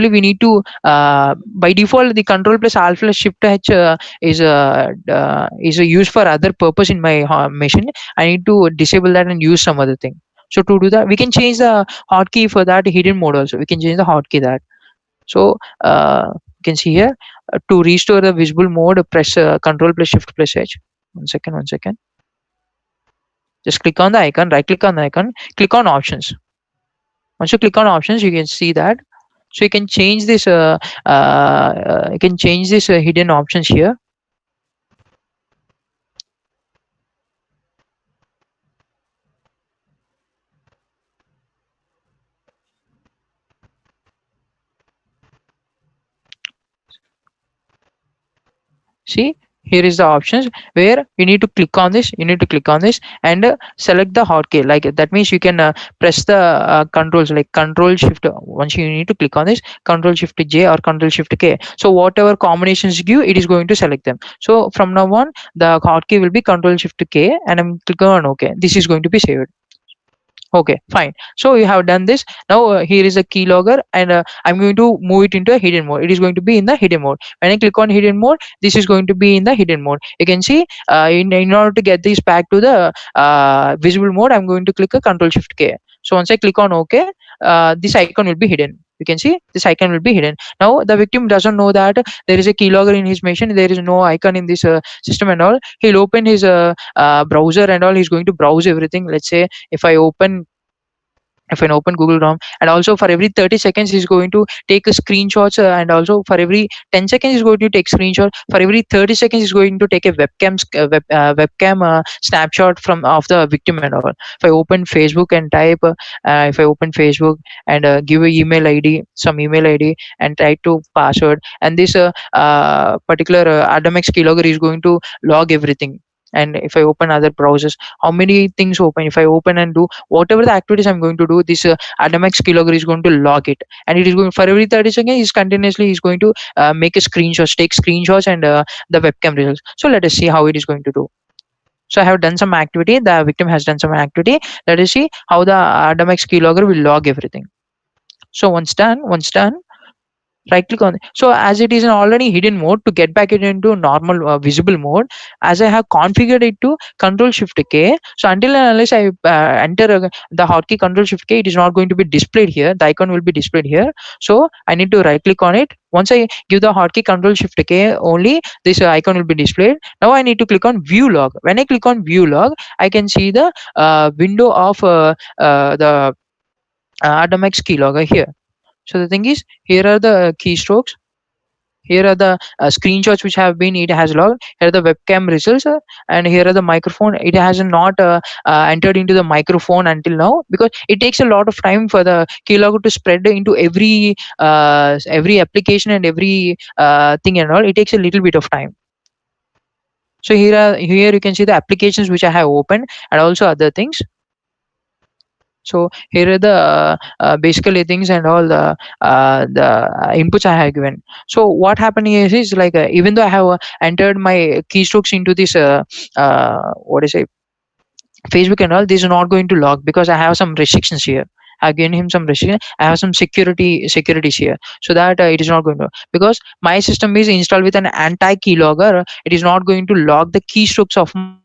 we need to by default the control plus alt plus shift h is a use for other purpose in my machine. I need to disable that and use some other thing. So to do that, we can change the hotkey for that hidden mode also. We can change the hotkey that. So you can see here, to restore the visible mode, press control plus shift plus h. One second. Just click on the icon, right click on the icon, click on options. Once you click on options, you can see that. So you can change this hidden options here. See, here is the options where you need to click on this. You need to click on this and select the hotkey. Like that means you can press the controls like control shift. Once you need to click on this, control shift j or control shift k. So whatever combinations you give, it is going to select them. So from now on, the hotkey will be control shift k, and I'm clicking on ok. This is going to be saved. Okay, fine. So you have done this. Now here is a keylogger, and I'm going to move it into a hidden mode. It is going to be in the hidden mode. When I click on hidden mode, this is going to be in the hidden mode. You can see in order to get this back to the visible mode, I'm going to click a control shift k. So once I click on ok, this icon will be hidden. You can see this icon will be hidden. Now the victim doesn't know that there is a keylogger in his machine. There is no icon in this system and all. He'll open his browser and all. He's going to browse everything. Let's say if I open if I open Google Chrome, and also for every 30 seconds he's going to take a screenshots, and also for every 10 seconds he's going to take screenshot, for every 30 seconds he's going to take a webcam snapshot from of the victim and all. If I open Facebook and type if I open Facebook and give a email ID, some email ID, and type to password, and this particular Adamex keylogger is going to log everything. And if I open other browsers, how many things open, if I open and do whatever the activities I'm going to do, this Adamex keylogger is going to log it, and it is going for every 30 seconds. He's continuously he's going to make a screenshots, take screenshots, and the webcam results. So let us see how it is going to do. So I have done some activity. The victim has done some activity. Let us see how the Adamex keylogger will log everything. So once done, right click on it. So as it is an already hidden mode, to get back it into normal visible mode, as I have configured it to control shift K, so until and unless I enter the hotkey control shift K, it is not going to be displayed here, the icon will be displayed here. So I need to right click on it. Once I give the hotkey control shift K, only this icon will be displayed. Now I need to click on view log. When I click on view log, I can see the window of the Adamex keylogger here. So the thing is, here are the keystrokes. Here are the screenshots which have been it has logged. Here are the webcam results, and here are the microphone. It has not entered into the microphone until now, because it takes a lot of time for the keylogger to spread into every application and every thing and all. It takes a little bit of time. So here you can see the applications which I have opened, and also other things. So here are the basically things and all the inputs I have given. So what happened is like even though I have entered my keystrokes into this what is it, Facebook and all, this is not going to log because I have some restrictions here. I've given him some restriction. I have some securities here, so that it is not going to, because my system is installed with an anti keylogger. It is not going to log the keystrokes of my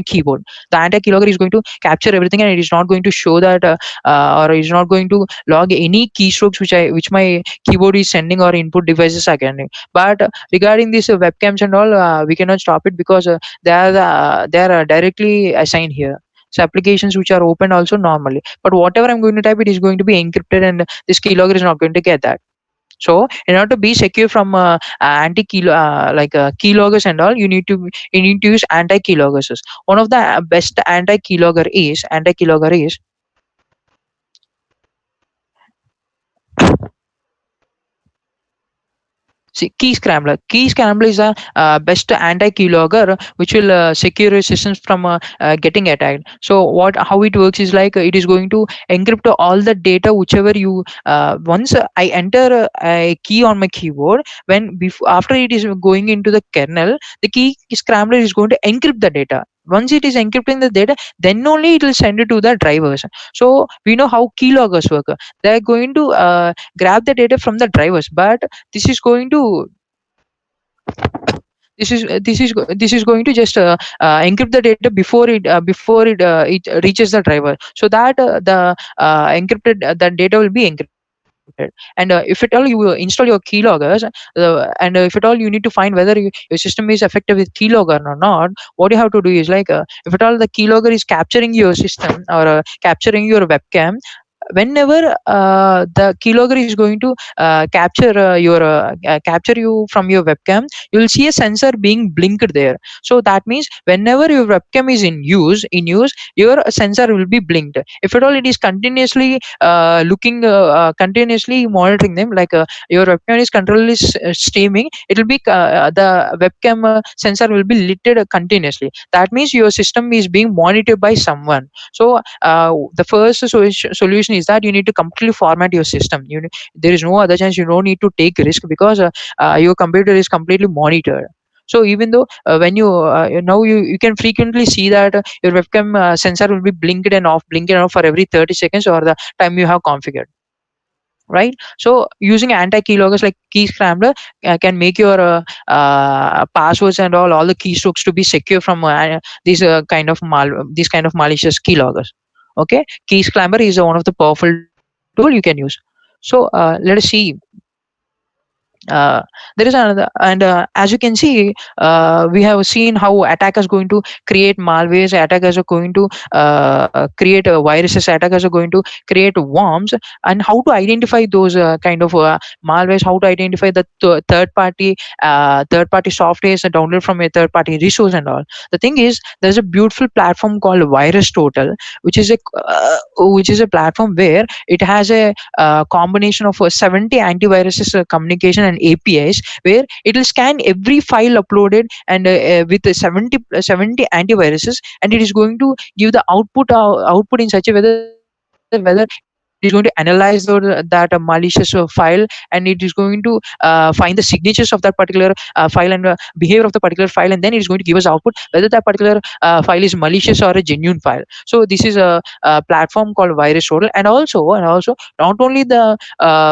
keyboard. The anti keylogger is going to capture everything, and it is not going to show that or it is not going to log any keystrokes which my keyboard is sending or input devices are getting. But regarding this webcams and all, we cannot stop it because they are directly assigned here. So applications which are open also normally, but whatever I'm going to type, it is going to be encrypted, and this keylogger is not going to get that. So in order to be secure from anti key keyloggers and all, you need to use anti keyloggers. One of the best anti keylogger is see, key scrambler. Key scrambler is a best anti-keylogger which will secure your systems from getting attacked. So how it works is like it is going to encrypt all the data whichever you once I enter a key on my keyboard, after it is going into the kernel, the key scrambler is going to encrypt the data. Once it is encrypting the data, then only it will send it to the drivers. So we know how keyloggers work. They are going to grab the data from the drivers, but this is going to this is going to just encrypt the data before it reaches the driver, so that the data will be encrypted. And if at all you install your keyloggers, and if at all you need to find whether your system is effective with keylogger or not, what you have to do is like if at all the keylogger is capturing your system or capturing your webcam, whenever the keylogger is going to capture you from your webcam, you will see a sensor being blinked there. So that means whenever your webcam is in use, your sensor will be blinked. If at all it is continuously continuously monitoring them, like your webcam is continuously streaming, it will be the webcam sensor will be lit continuously. That means your system is being monitored by someone. So the first solution is that you need to completely format your system. There is no other chance. You don't need to take risk because your computer is completely monitored. So even though when you can frequently see that your webcam sensor will be blinked and off for every 30 seconds or the time you have configured, right? So using anti keyloggers like key scrambler can make your passwords and all the keystrokes to be secure from these kind of malicious keyloggers. Okay, key scrambler is one of the powerful tool you can use. So let us see uh, there is another, and as you can see, we have seen how attackers going to create malwares, attackers are going to create viruses, attackers are going to create worms, and how to identify those kind of malwares, how to identify the third party softwares and download from a third party resource and all. The thing is, there's a beautiful platform called Virus Total, which is a platform where it has a combination of 70 antiviruses communication and APIs, where it will scan every file uploaded, and with the 70 antiviruses, and it is going to give the output in such a way whether it is going to analyze that malicious file, and it is going to find the signatures of that particular file and behavior of the particular file, and then it is going to give us output whether that particular file is malicious or a genuine file. So this is a platform called Virus Total. And also not only the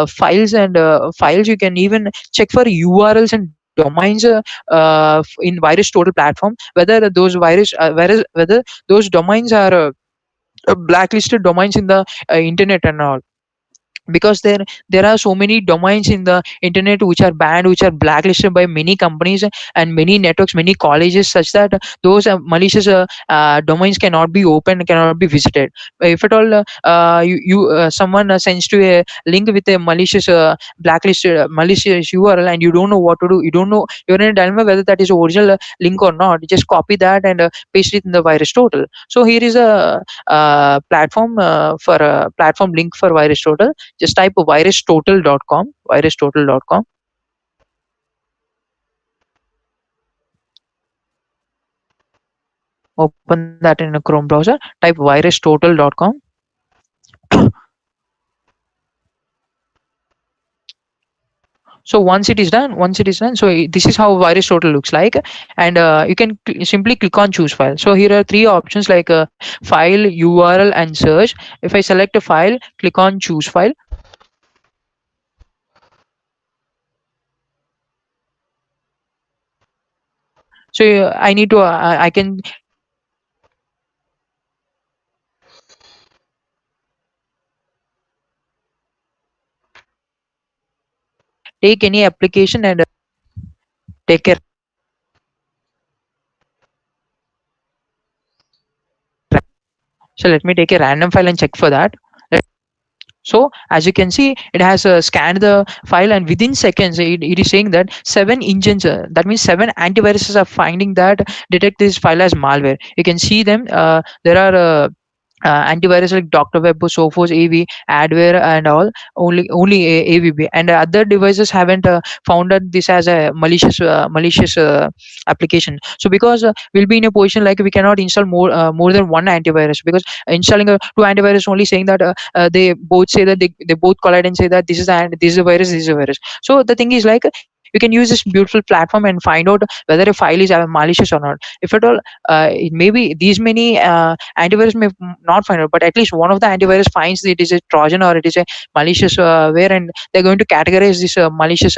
files, you can even check for URLs and domains in Virus Total platform, whether whether those domains are blacklisted domains in the internet and all. Because there are so many domains in the internet which are banned, which are blacklisted by many companies and many networks, many colleges, such that those malicious domains cannot be opened, cannot be visited. If at all someone sends to a link with a malicious URL, and you don't know what to do, you don't know, you're in a dilemma whether that is original link or not, just copy that and paste it in the Virus Total. So here is a platform link for Virus Total. Just type virustotal.com, virustotal.com. Open that in a Chrome browser, type virustotal.com. So once it is done, so this is how Virus Total looks like. And you can simply click on choose file. So here are three options like file, URL, and search. If I select a file, click on choose file. So I need to I can take any application and take a so let me take a random file and check for that. So as you can see, it has scanned the file, and within seconds, it is saying that 7 engines, that means 7 antiviruses are finding that, detect this file as malware. You can see them. There are antivirus like Dr. Web, Sophos, AV, Adware, and all. Only AVB, and other devices haven't found that this as a malicious application. So because we'll be in a position like we cannot install more than one antivirus, because installing two antivirus only saying that they both say that they both collide and say that this is a virus, this is a virus. So the thing is like, you can use this beautiful platform and find out whether a file is malicious or not. If at all, it maybe these many antivirus may not find out, but at least one of the antivirus finds that it is a Trojan or it is a malicious where, and they're going to categorize this malicious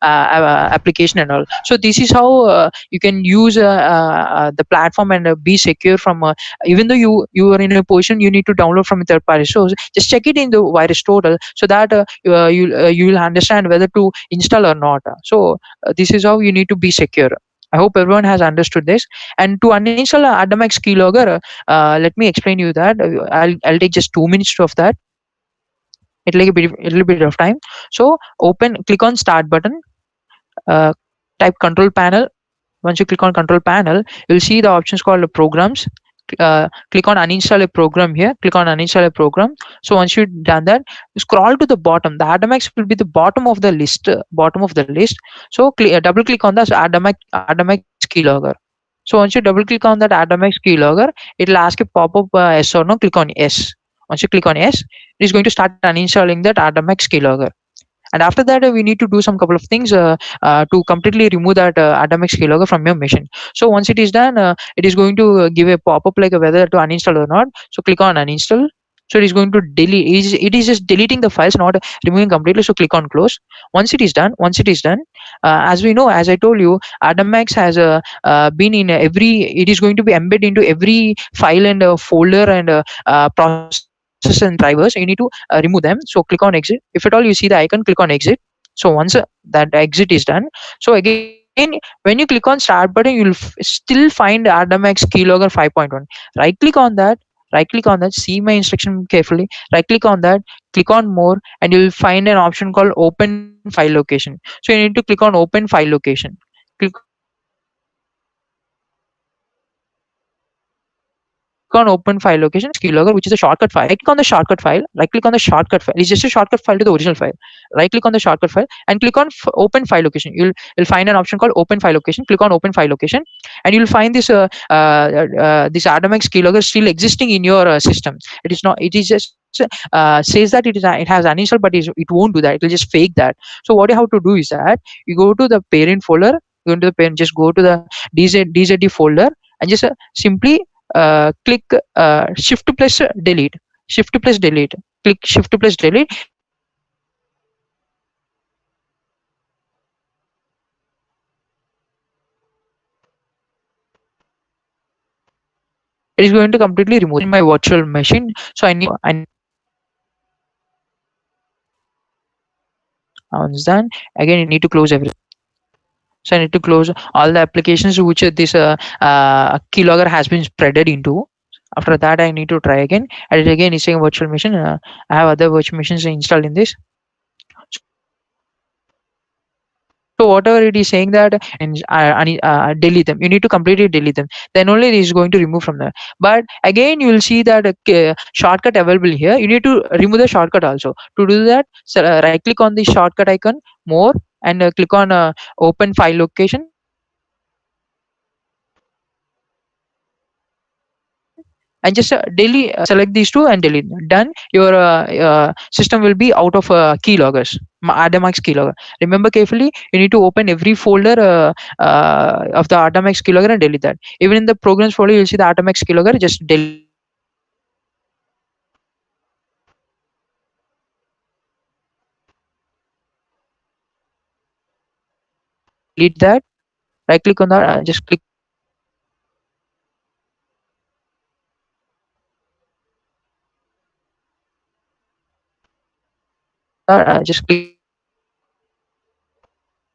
application and all. So this is how you can use the platform and be secure from even though you are in a position you need to download from a third party source, just check it in the Virus Total, so that you will understand whether to install or not. So this is how you need to be secure. I hope everyone has understood this. And to uninstall Adamax keylogger, let me explain you that. I'll take just 2 minutes of that. A little bit of time. So click on start button, uh, type control panel. Once you click on control panel, you'll see the options called programs. Click on uninstall a program here. Click on uninstall a program. So once you've done that, scroll to the bottom. The Adamax will be the bottom of the list. So double click on the Adamax keylogger. So once you double click on that Adamax keylogger, it will ask a pop-up yes or no. Click on yes. Once you click on yes, it is going to start uninstalling that Adamax keylogger. And after that, we need to do some couple of things to completely remove that Adamax keylogger from your machine. So once it is done, it is going to give a pop-up like whether to uninstall or not. So click on uninstall. So it is going to delete. It is just deleting the files, not removing completely. So click on close. Once it is done, as we know, as I told you, Adamax has been in every. It is going to be embedded into every file and folder and process and drivers. You need to remove them. So click on exit. If at all you see the icon, click on exit. So once that exit is done, so again when you click on start button, you'll still find Ardamax keylogger 5.1. Right click on that, see my instruction carefully, right click on that, click on more, and you'll find an option called open file location. So you need to click on open file location. Click on open file location, and you'll find an option called keylogger, which is a shortcut file. Right click on the shortcut file. It's just a shortcut file to the original file. Right click on the shortcut file and click on open file location. You'll find an option called open file location. Click on open file location, and you'll find this Ardamax keylogger still existing in your system. It is not. It is just says that it has uninstalled, but it won't do that. It will just fake that. So what you have to do is that you go to the parent folder. You go into the parent. Just go to the DZD folder and just simply click shift plus delete, shift plus delete, click shift plus delete. It is going to completely remove that it is going to completely remove in my virtual machine. So I need once done, again you need to close everything. So I need to close all the applications which this keylogger has been spreaded into. After that, I need to try again. And it again is saying virtual machine. I have other virtual machines installed in this. So whatever it is saying that delete them. You need to completely delete them. Then only it is going to remove from there. But again, you will see that shortcut available here. You need to remove the shortcut also. To do that, right click on the shortcut icon, more, and click on open file location, and just select these two and delete. Done. Your system will be out of keyloggers, Adamax keylogger. Remember carefully, you need to open every folder of the Adamax keylogger and delete that. Even in the programs folder, you'll see the Adamax keylogger. Just delete that. Right click on that folder, shift plus delete. Right click on that, shift plus delete. Delete that. Right click on that. Just click on that. Just click on that. Just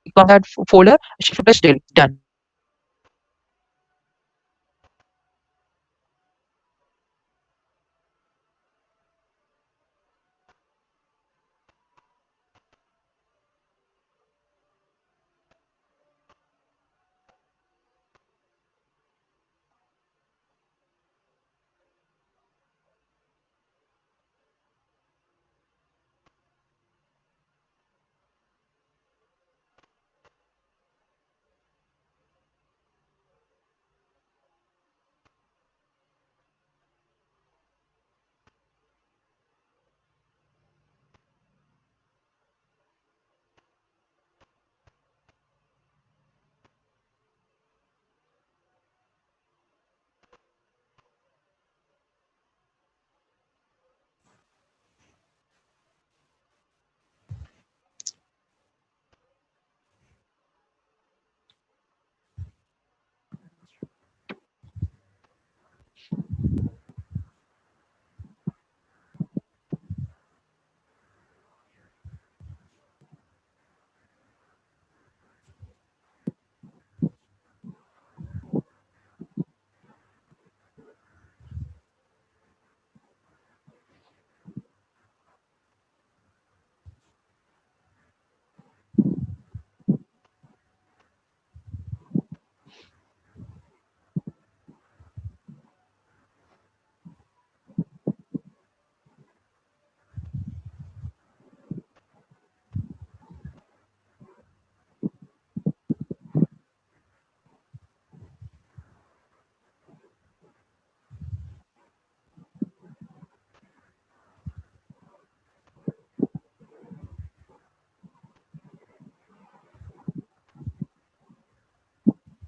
click on that. Just click on that. Just click on that. Just click on that. Just click on that. Just click on that. Just click on that. Shift plus delete. Done. Right click on that folder. Shift plus delete. Done.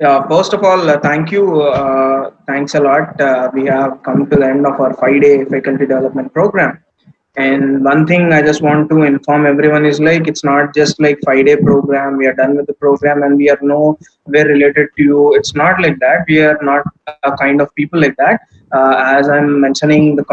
Yeah, first of all, thank you. Thanks a lot. We have come to the end of our 5-day faculty development program. And one thing I just want to inform everyone is like it's not just like 5 day program. We are done with the program and we are nowhere related to you. It's not like that. We are not a kind of people like that. As I'm mentioning, the